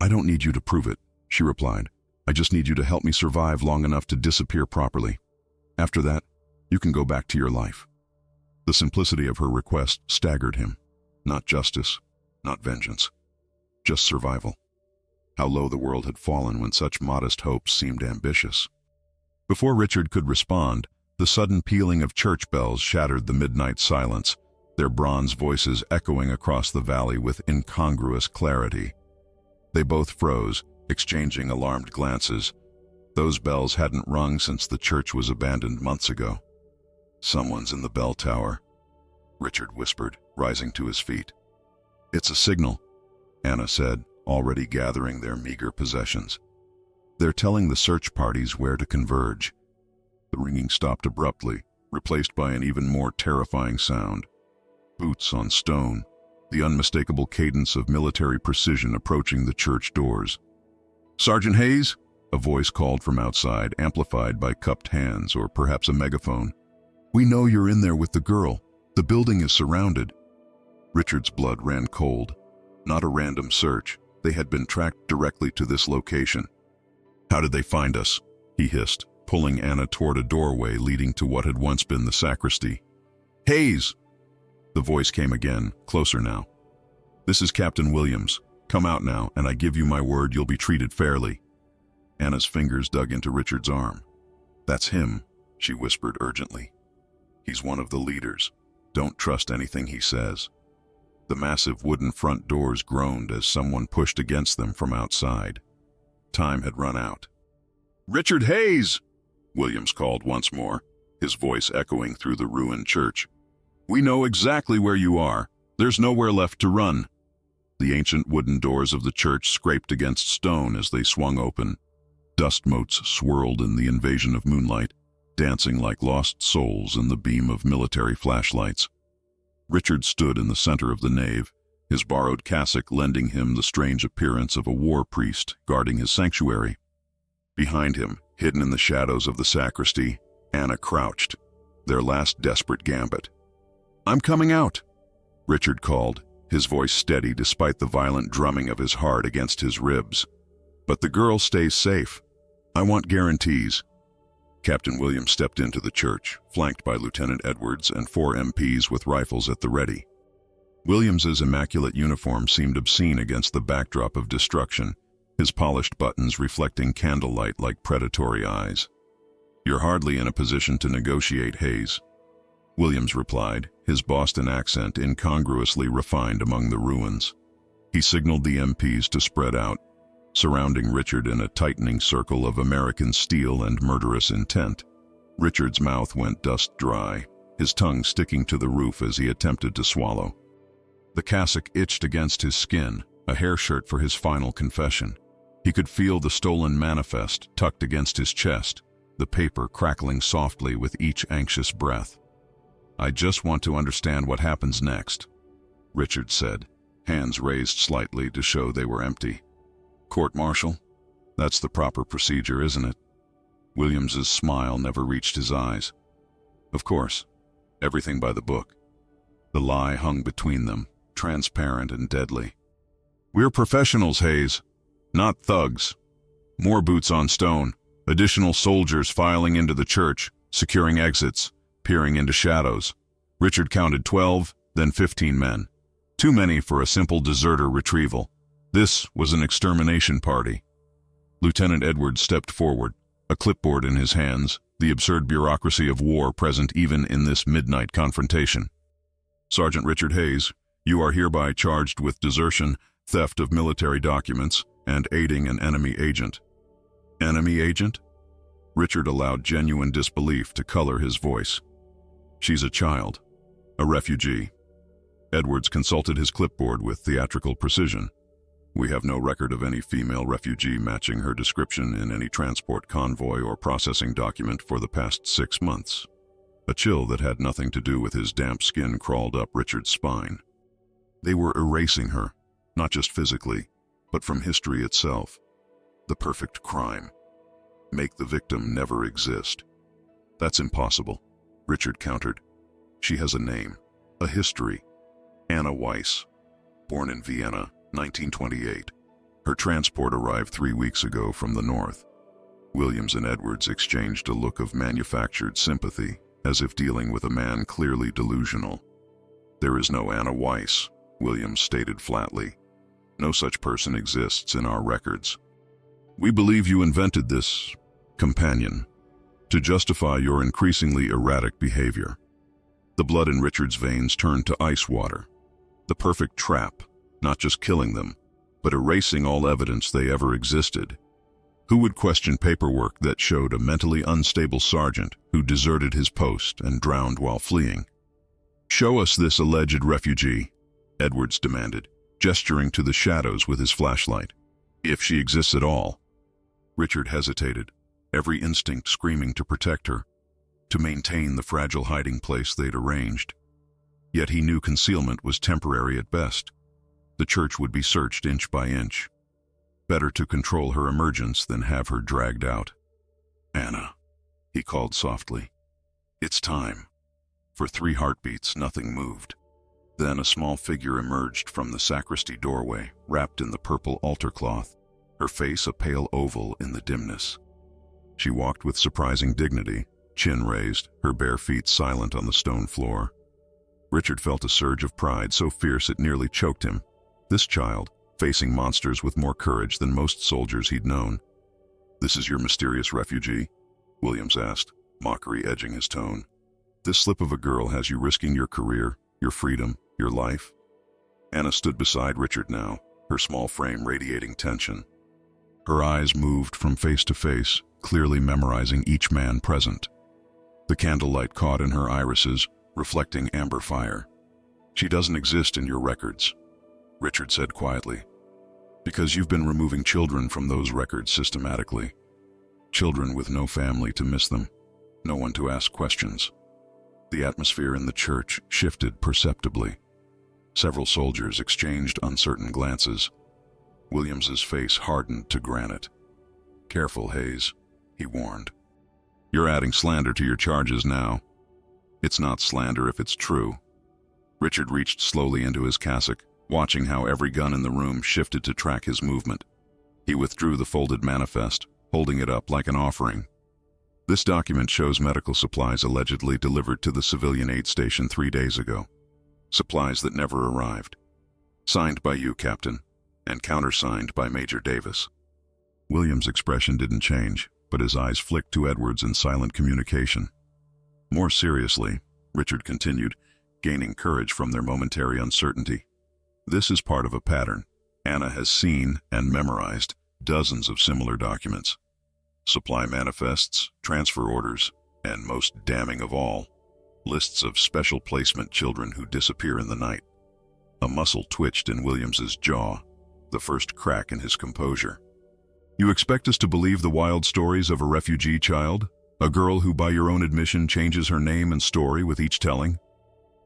I don't need you to prove it, she replied. I just need you to help me survive long enough to disappear properly. After that, you can go back to your life. The simplicity of her request staggered him. Not justice, not vengeance, just survival. How low the world had fallen when such modest hopes seemed ambitious. Before Richard could respond, the sudden pealing of church bells shattered the midnight silence, their bronze voices echoing across the valley with incongruous clarity. They both froze, exchanging alarmed glances. Those bells hadn't rung since the church was abandoned months ago. Someone's in the bell tower, Richard whispered, rising to his feet. It's a signal, Anna said, already gathering their meager possessions. They're telling the search parties where to converge. The ringing stopped abruptly, replaced by an even more terrifying sound. Boots on stone, the unmistakable cadence of military precision approaching the church doors. Sergeant Hayes? A voice called from outside, amplified by cupped hands or perhaps a megaphone. We know you're in there with the girl. The building is surrounded. Richard's blood ran cold. Not a random search. They had been tracked directly to this location. How did they find us? He hissed, pulling Anna toward a doorway leading to what had once been the sacristy. Hayes! The voice came again, closer now. This is Captain Williams. Come out now, and I give you my word you'll be treated fairly. Anna's fingers dug into Richard's arm. That's him, she whispered urgently. He's one of the leaders. Don't trust anything he says. The massive wooden front doors groaned as someone pushed against them from outside. Time had run out. Richard Hayes! Williams called once more, his voice echoing through the ruined church. We know exactly where you are. There's nowhere left to run. The ancient wooden doors of the church scraped against stone as they swung open. Dust motes swirled in the invasion of moonlight, dancing like lost souls in the beam of military flashlights. Richard stood in the center of the nave, his borrowed cassock lending him the strange appearance of a war priest guarding his sanctuary. Behind him, hidden in the shadows of the sacristy, Anna crouched, their last desperate gambit. I'm coming out, Richard called, his voice steady despite the violent drumming of his heart against his ribs. "But the girl stays safe. I want guarantees." Captain Williams stepped into the church, flanked by Lieutenant Edwards and 4 MPs with rifles at the ready. Williams's immaculate uniform seemed obscene against the backdrop of destruction, his polished buttons reflecting candlelight like predatory eyes. "You're hardly in a position to negotiate, Hayes," Williams replied, his Boston accent incongruously refined among the ruins. He signaled the MPs to spread out, surrounding Richard in a tightening circle of American steel and murderous intent. Richard's mouth went dust dry, his tongue sticking to the roof as he attempted to swallow. The cassock itched against his skin, a hair shirt for his final confession. He could feel the stolen manifest tucked against his chest, the paper crackling softly with each anxious breath. "I just want to understand what happens next," Richard said, hands raised slightly to show they were empty. "Court-martial? That's the proper procedure, isn't it?" Williams's smile never reached his eyes. "Of course. Everything by the book." The lie hung between them, transparent and deadly. "We're professionals, Hayes, not thugs. More boots on stone, additional soldiers filing into the church, securing exits, peering into shadows." Richard counted 12, then 15 men. Too many for a simple deserter retrieval. This was an extermination party. Lieutenant Edwards stepped forward, a clipboard in his hands, the absurd bureaucracy of war present even in this midnight confrontation. "Sergeant Richard Hayes, you are hereby charged with desertion, theft of military documents, and aiding an enemy agent." "Enemy agent?" Richard allowed genuine disbelief to color his voice. "She's a child, a refugee." Edwards consulted his clipboard with theatrical precision. "We have no record of any female refugee matching her description in any transport convoy or processing document for the past 6 months. A chill that had nothing to do with his damp skin crawled up Richard's spine. They were erasing her, not just physically, but from history itself. The perfect crime. Make the victim never exist. "That's impossible," Richard countered. "She has a name, a history. Anna Weiss, born in Vienna, 1928. Her transport arrived 3 weeks ago from the north." Williams and Edwards exchanged a look of manufactured sympathy, as if dealing with a man clearly delusional. "There is no Anna Weiss," Williams stated flatly. "No such person exists in our records. We believe you invented this companion to justify your increasingly erratic behavior." The blood in Richard's veins turned to ice water. The perfect trap, not just killing them, but erasing all evidence they ever existed. Who would question paperwork that showed a mentally unstable sergeant who deserted his post and drowned while fleeing? "Show us this alleged refugee," Edwards demanded, gesturing to the shadows with his flashlight. "If she exists at all." Richard hesitated, every instinct screaming to protect her, to maintain the fragile hiding place they'd arranged. Yet he knew concealment was temporary at best. The church would be searched inch by inch. Better to control her emergence than have her dragged out. "Anna," he called softly. "It's time." For 3 heartbeats, nothing moved. Then a small figure emerged from the sacristy doorway, wrapped in the purple altar cloth, her face a pale oval in the dimness. She walked with surprising dignity, chin raised, her bare feet silent on the stone floor. Richard felt a surge of pride so fierce it nearly choked him. This child, facing monsters with more courage than most soldiers he'd known. "This is your mysterious refugee?" Williams asked, mockery edging his tone. "This slip of a girl has you risking your career, your freedom, your life?" Anna stood beside Richard now, her small frame radiating tension. Her eyes moved from face to face, clearly memorizing each man present. The candlelight caught in her irises, reflecting amber fire. "She doesn't exist in your records," Richard said quietly, "because you've been removing children from those records systematically. Children with no family to miss them, no one to ask questions." The atmosphere in the church shifted perceptibly. Several soldiers exchanged uncertain glances. Williams's face hardened to granite. "Careful, Hayes," he warned. "You're adding slander to your charges now." "It's not slander if it's true." Richard reached slowly into his cassock, watching how every gun in the room shifted to track his movement. He withdrew the folded manifest, holding it up like an offering. This document shows medical supplies allegedly delivered to the civilian aid station 3 days ago. Supplies that never arrived. Signed by you, Captain, and countersigned by Major Davis. William's expression didn't change, but his eyes flicked to Edwards in silent communication. More seriously, Richard continued, gaining courage from their momentary uncertainty. This is part of a pattern. Anna has seen and memorized dozens of similar documents. Supply manifests, transfer orders, and most damning of all, lists of special placement children who disappear in the night. A muscle twitched in Williams's jaw, the first crack in his composure. You expect us to believe the wild stories of a refugee child? A girl who, by your own admission, changes her name and story with each telling?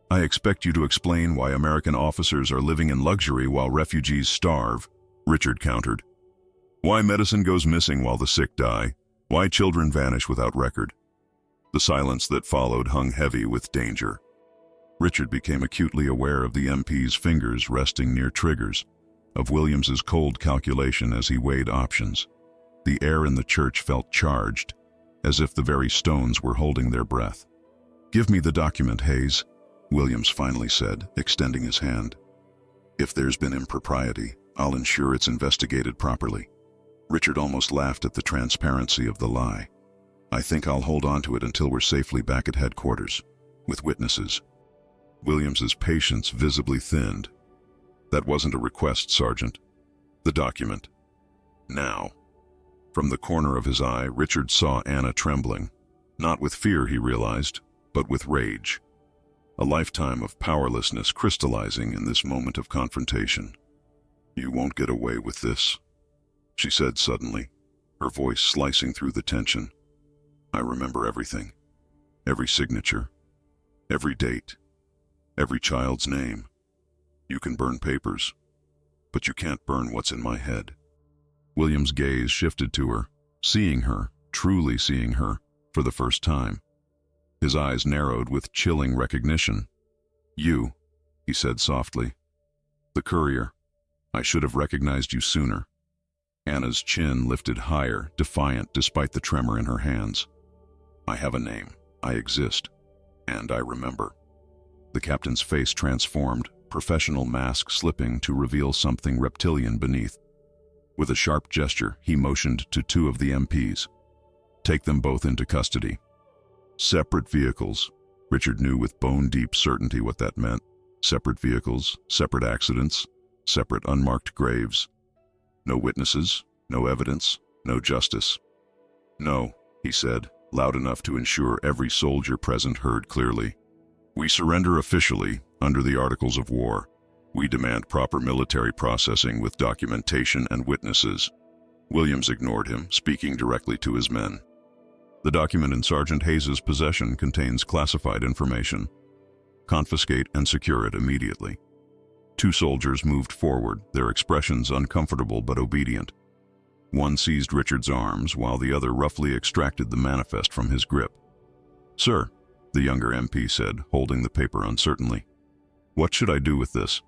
I expect you to explain why American officers are living in luxury while refugees starve, Richard countered. Why medicine goes missing while the sick die, why children vanish without record. The silence that followed hung heavy with danger. Richard became acutely aware of the MP's fingers resting near triggers, of Williams's cold calculation as he weighed options. The air in the church felt charged, as if the very stones were holding their breath. Give me the document, Hayes, Williams finally said, extending his hand. If there's been impropriety, I'll ensure it's investigated properly. Richard almost laughed at the transparency of the lie. I think I'll hold on to it until we're safely back at headquarters, with witnesses. Williams's patience visibly thinned. That wasn't a request, Sergeant. The document. Now. From the corner of his eye, Richard saw Anna trembling. Not with fear, he realized, but with rage. A lifetime of powerlessness crystallizing in this moment of confrontation. You won't get away with this, she said suddenly, her voice slicing through the tension. I remember everything. Every signature. Every date. Every child's name. You can burn papers, but you can't burn what's in my head. William's gaze shifted to her, seeing her, truly seeing her, for the first time. His eyes narrowed with chilling recognition. You, he said softly. The courier. I should have recognized you sooner. Anna's chin lifted higher, defiant despite the tremor in her hands. I have a name. I exist. And I remember. The captain's face transformed, professional mask slipping to reveal something reptilian beneath. With a sharp gesture, he motioned to 2 of the MPs. Take them both into custody. Separate vehicles. Richard knew with bone-deep certainty what that meant. Separate vehicles, separate accidents, separate unmarked graves. No witnesses, no evidence, no justice. No, he said, loud enough to ensure every soldier present heard clearly. We surrender officially under the Articles of War. We demand proper military processing with documentation and witnesses. Williams ignored him, speaking directly to his men. The document in Sergeant Hayes's possession contains classified information. Confiscate and secure it immediately. 2 soldiers moved forward, their expressions uncomfortable but obedient. One seized Richard's arms, while the other roughly extracted the manifest from his grip. Sir, the younger MP said, holding the paper uncertainly. What should I do with this?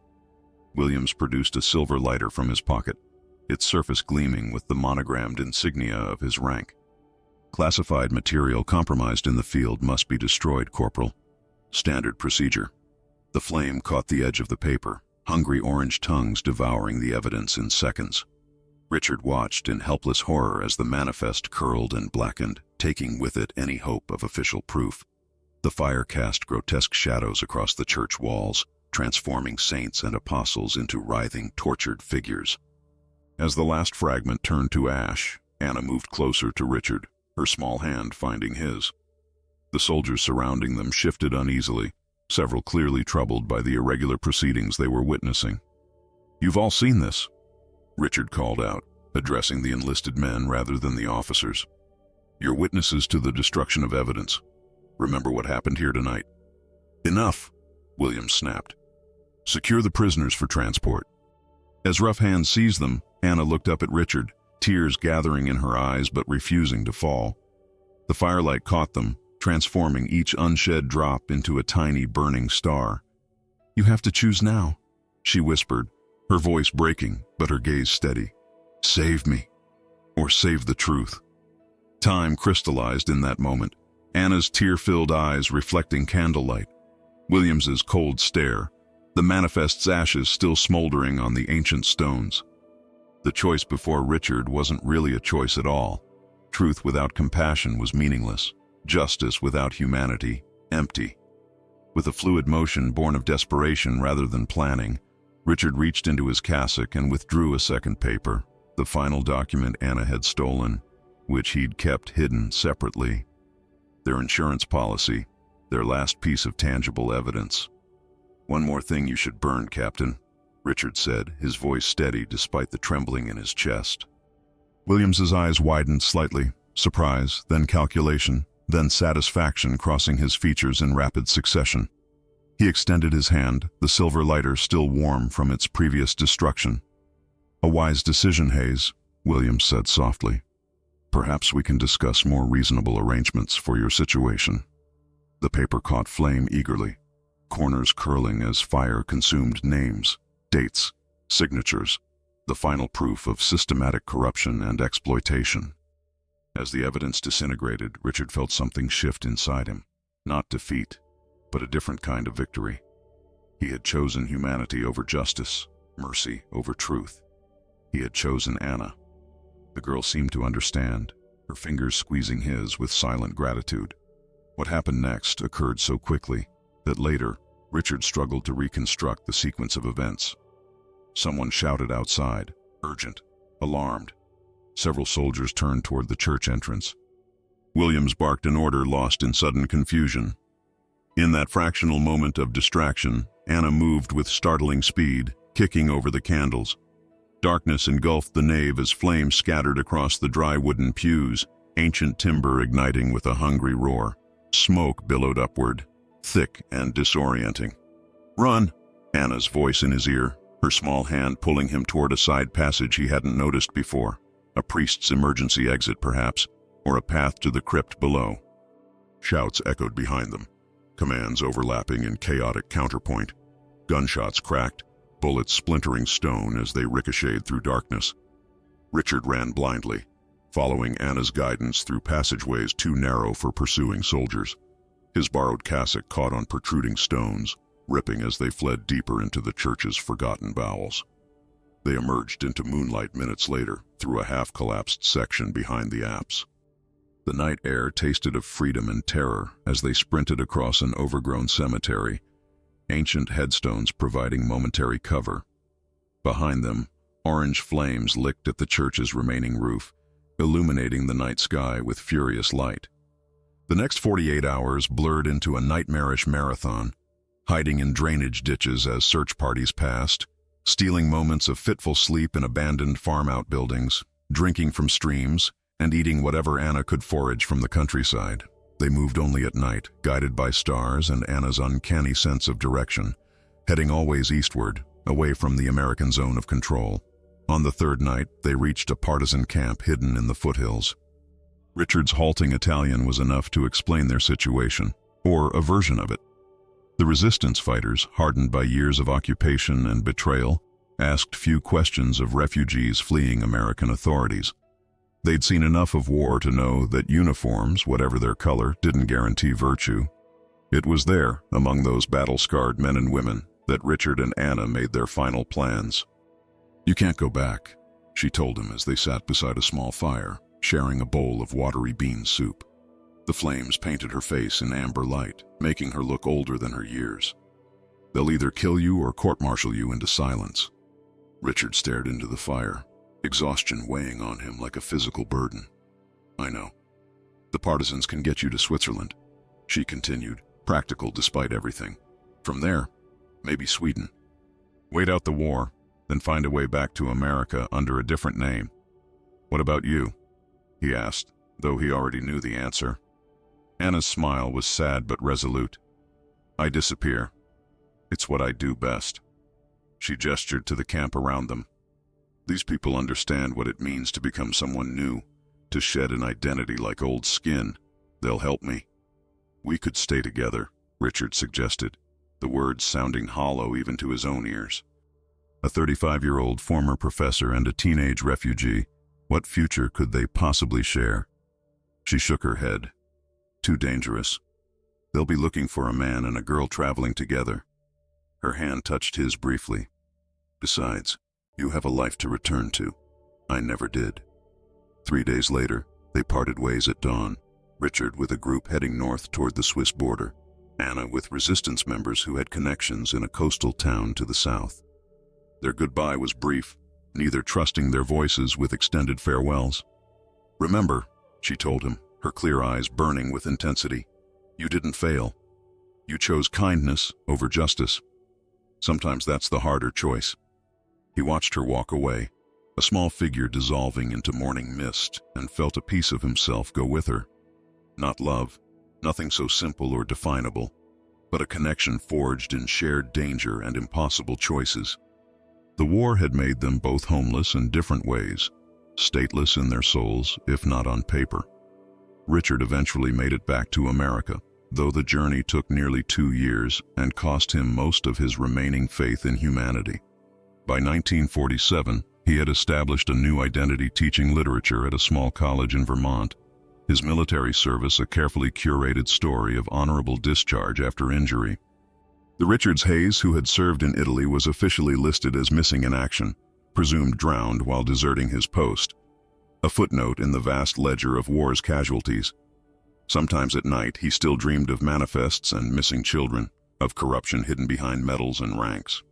Williams produced a silver lighter from his pocket, its surface gleaming with the monogrammed insignia of his rank. Classified material compromised in the field must be destroyed, Corporal. Standard procedure. The flame caught the edge of the paper, hungry orange tongues devouring the evidence in seconds. Richard watched in helpless horror as the manifest curled and blackened, taking with it any hope of official proof. The fire cast grotesque shadows across the church walls, transforming saints and apostles into writhing, tortured figures. As the last fragment turned to ash, Anna moved closer to Richard, her small hand finding his. The soldiers surrounding them shifted uneasily, several clearly troubled by the irregular proceedings they were witnessing. You've all seen this, Richard called out, addressing the enlisted men rather than the officers. You're witnesses to the destruction of evidence. Remember what happened here tonight. Enough, Williams snapped. Secure the prisoners for transport. As rough hands seized them, Anna looked up at Richard, tears gathering in her eyes but refusing to fall. The firelight caught them, transforming each unshed drop into a tiny burning star. You have to choose now, she whispered, her voice breaking, but her gaze steady. "Save me, or save the truth." Time crystallized in that moment, Anna's tear-filled eyes reflecting candlelight, Williams's cold stare, the manifest's ashes still smoldering on the ancient stones. The choice before Richard wasn't really a choice at all. Truth without compassion was meaningless. Justice without humanity, empty. With a fluid motion born of desperation rather than planning, Richard reached into his cassock and withdrew a second paper, the final document Anna had stolen, which he'd kept hidden separately. Their insurance policy, their last piece of tangible evidence. "One more thing you should burn, Captain," Richard said, his voice steady despite the trembling in his chest. Williams's eyes widened slightly, surprise, then calculation, then satisfaction crossing his features in rapid succession. He extended his hand, the silver lighter still warm from its previous destruction. "A wise decision, Hayes," Williams said softly. "Perhaps we can discuss more reasonable arrangements for your situation." The paper caught flame eagerly, corners curling as fire consumed names, dates, signatures, the final proof of systematic corruption and exploitation. As the evidence disintegrated, Richard felt something shift inside him. Not defeat, but a different kind of victory. He had chosen humanity over justice, mercy over truth. He had chosen Anna. The girl seemed to understand, her fingers squeezing his with silent gratitude. What happened next occurred so quickly that later, Richard struggled to reconstruct the sequence of events. Someone shouted outside, urgent, alarmed. Several soldiers turned toward the church entrance. Williams barked an order lost in sudden confusion. In that fractional moment of distraction, Anna moved with startling speed, kicking over the candles. Darkness engulfed the nave as flames scattered across the dry wooden pews, ancient timber igniting with a hungry roar. Smoke billowed upward, thick and disorienting. "Run!" Anna's voice in his ear, her small hand pulling him toward a side passage he hadn't noticed before. A priest's emergency exit, perhaps, or a path to the crypt below. Shouts echoed behind them, commands overlapping in chaotic counterpoint. Gunshots cracked, bullets splintering stone as they ricocheted through darkness. Richard ran blindly, following Anna's guidance through passageways too narrow for pursuing soldiers. His borrowed cassock caught on protruding stones, ripping as they fled deeper into the church's forgotten bowels. They emerged into moonlight minutes later, through a half-collapsed section behind the apse. The night air tasted of freedom and terror as they sprinted across an overgrown cemetery, ancient headstones providing momentary cover. Behind them, orange flames licked at the church's remaining roof, illuminating the night sky with furious light. The next 48 hours blurred into a nightmarish marathon, hiding in drainage ditches as search parties passed, stealing moments of fitful sleep in abandoned farm outbuildings, drinking from streams, and eating whatever Anna could forage from the countryside. They moved only at night, guided by stars and Anna's uncanny sense of direction, heading always eastward, away from the American zone of control. On the third night, they reached a partisan camp hidden in the foothills. Richard's halting Italian was enough to explain their situation, or a version of it. The resistance fighters, hardened by years of occupation and betrayal, asked few questions of refugees fleeing American authorities. They'd seen enough of war to know that uniforms, whatever their color, didn't guarantee virtue. It was there, among those battle-scarred men and women, that Richard and Anna made their final plans. "You can't go back," she told him as they sat beside a small fire, sharing a bowl of watery bean soup. The flames painted her face in amber light, making her look older than her years. "They'll either kill you or court-martial you into silence." Richard stared into the fire, exhaustion weighing on him like a physical burden. "I know. The partisans can get you to Switzerland," she continued, practical despite everything. "From there, maybe Sweden. Wait out the war, then find a way back to America under a different name. What about you?" he asked, though he already knew the answer. Anna's smile was sad but resolute. "I disappear. It's what I do best." She gestured to the camp around them. "These people understand what it means to become someone new, to shed an identity like old skin. They'll help me." "We could stay together," Richard suggested, the words sounding hollow even to his own ears. A 35-year-old former professor and a teenage refugee. What future could they possibly share? She shook her head. Too dangerous. They'll be looking for a man and a girl traveling together. Her hand touched his briefly. Besides, you have a life to return to. I never did. 3 days later, they parted ways at dawn. Richard with a group heading north toward the Swiss border. Anna with resistance members who had connections in a coastal town to the south. Their goodbye was brief, neither trusting their voices with extended farewells. Remember, she told him, her clear eyes burning with intensity. You didn't fail. You chose kindness over justice. Sometimes that's the harder choice. He watched her walk away, a small figure dissolving into morning mist, and felt a piece of himself go with her. Not love, nothing so simple or definable, but a connection forged in shared danger and impossible choices. The war had made them both homeless in different ways, stateless in their souls, if not on paper. Richard eventually made it back to America, though the journey took nearly 2 years and cost him most of his remaining faith in humanity. By 1947, he had established a new identity teaching literature at a small college in Vermont. His military service a carefully curated story of honorable discharge after injury. The Richards Hayes who had served in Italy was officially listed as missing in action, presumed drowned while deserting his post. A footnote in the vast ledger of war's casualties. Sometimes at night he still dreamed of manifests and missing children, of corruption hidden behind medals and ranks.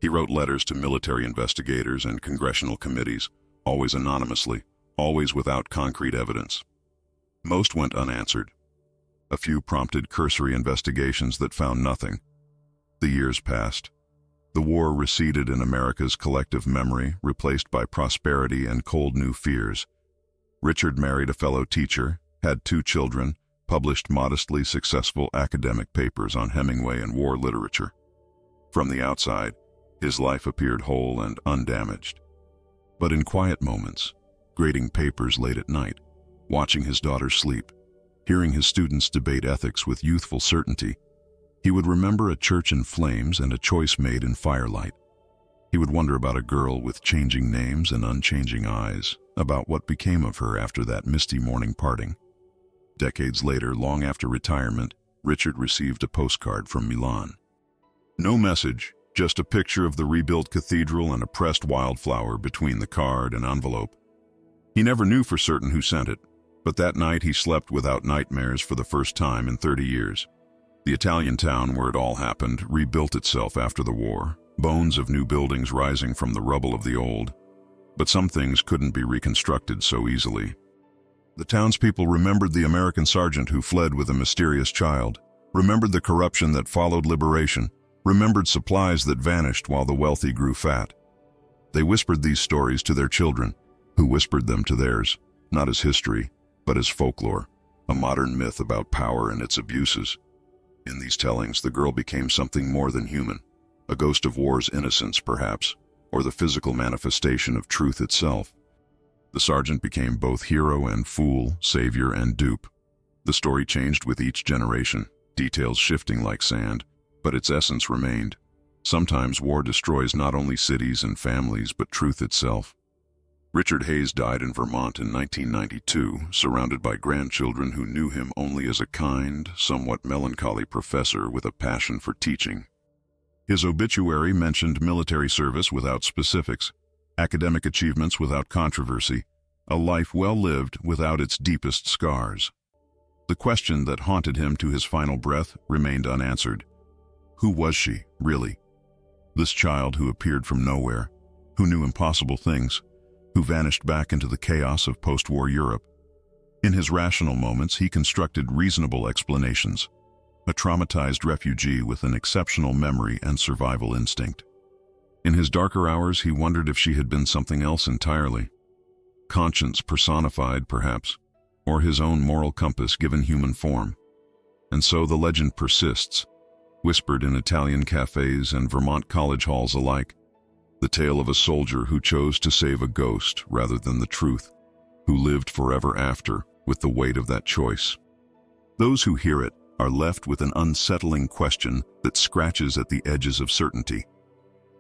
He wrote letters to military investigators and congressional committees, always anonymously, always without concrete evidence. Most went unanswered. A few prompted cursory investigations that found nothing. The years passed. The war receded in America's collective memory, replaced by prosperity and cold new fears. Richard married a fellow teacher, had 2 children, published modestly successful academic papers on Hemingway and war literature. From the outside, his life appeared whole and undamaged. But in quiet moments, grading papers late at night, watching his daughter sleep, hearing his students debate ethics with youthful certainty, he would remember a church in flames and a choice made in firelight. He would wonder about a girl with changing names and unchanging eyes, about what became of her after that misty morning parting. Decades later, long after retirement, Richard received a postcard from Milan. No message, just a picture of the rebuilt cathedral and a pressed wildflower between the card and envelope. He never knew for certain who sent it, but that night he slept without nightmares for the first time in 30 years. The Italian town where it all happened rebuilt itself after the war, bones of new buildings rising from the rubble of the old. But some things couldn't be reconstructed so easily. The townspeople remembered the American sergeant who fled with a mysterious child, remembered the corruption that followed liberation, remembered supplies that vanished while the wealthy grew fat. They whispered these stories to their children, who whispered them to theirs, not as history, but as folklore, a modern myth about power and its abuses. In these tellings, the girl became something more than human, a ghost of war's innocence, perhaps, or the physical manifestation of truth itself. The sergeant became both hero and fool, savior and dupe. The story changed with each generation, details shifting like sand, but its essence remained. Sometimes war destroys not only cities and families, but truth itself. Richard Hayes died in Vermont in 1992, surrounded by grandchildren who knew him only as a kind, somewhat melancholy professor with a passion for teaching. His obituary mentioned military service without specifics, academic achievements without controversy, a life well lived without its deepest scars. The question that haunted him to his final breath remained unanswered. Who was she, really? This child who appeared from nowhere, who knew impossible things, who vanished back into the chaos of post-war Europe. In his rational moments, he constructed reasonable explanations. A traumatized refugee with an exceptional memory and survival instinct. In his darker hours, he wondered if she had been something else entirely. Conscience personified, perhaps, or his own moral compass given human form. And so the legend persists, whispered in Italian cafes and Vermont college halls alike. The tale of a soldier who chose to save a ghost rather than the truth, who lived forever after with the weight of that choice. Those who hear it are left with an unsettling question that scratches at the edges of certainty.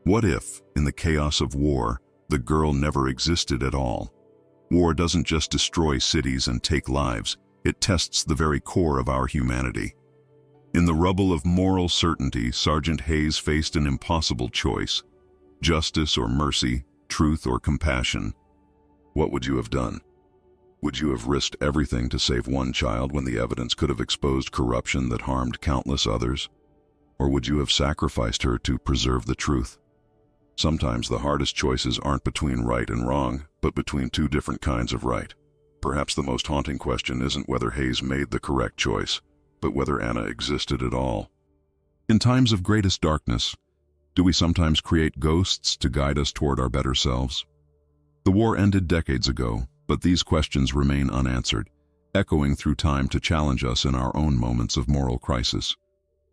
What if, in the chaos of war, the girl never existed at all? War doesn't just destroy cities and take lives, it tests the very core of our humanity. In the rubble of moral certainty, Sergeant Hayes faced an impossible choice: justice or mercy, truth or compassion. What would you have done? Would you have risked everything to save one child when the evidence could have exposed corruption that harmed countless others? Or would you have sacrificed her to preserve the truth? Sometimes the hardest choices aren't between right and wrong, but between two different kinds of right. Perhaps the most haunting question isn't whether Hayes made the correct choice, but whether Anna existed at all. In times of greatest darkness, do we sometimes create ghosts to guide us toward our better selves? The war ended decades ago, but these questions remain unanswered, echoing through time to challenge us in our own moments of moral crisis.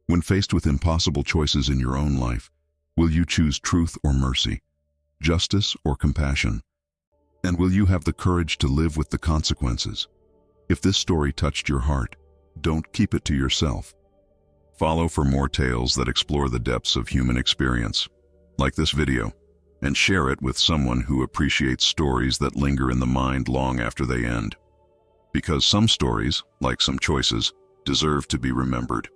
When faced with impossible choices in your own life, will you choose truth or mercy, justice or compassion? And will you have the courage to live with the consequences? If this story touched your heart, don't keep it to yourself. Follow for more tales that explore the depths of human experience. Like this video, and share it with someone who appreciates stories that linger in the mind long after they end. Because some stories, like some choices, deserve to be remembered.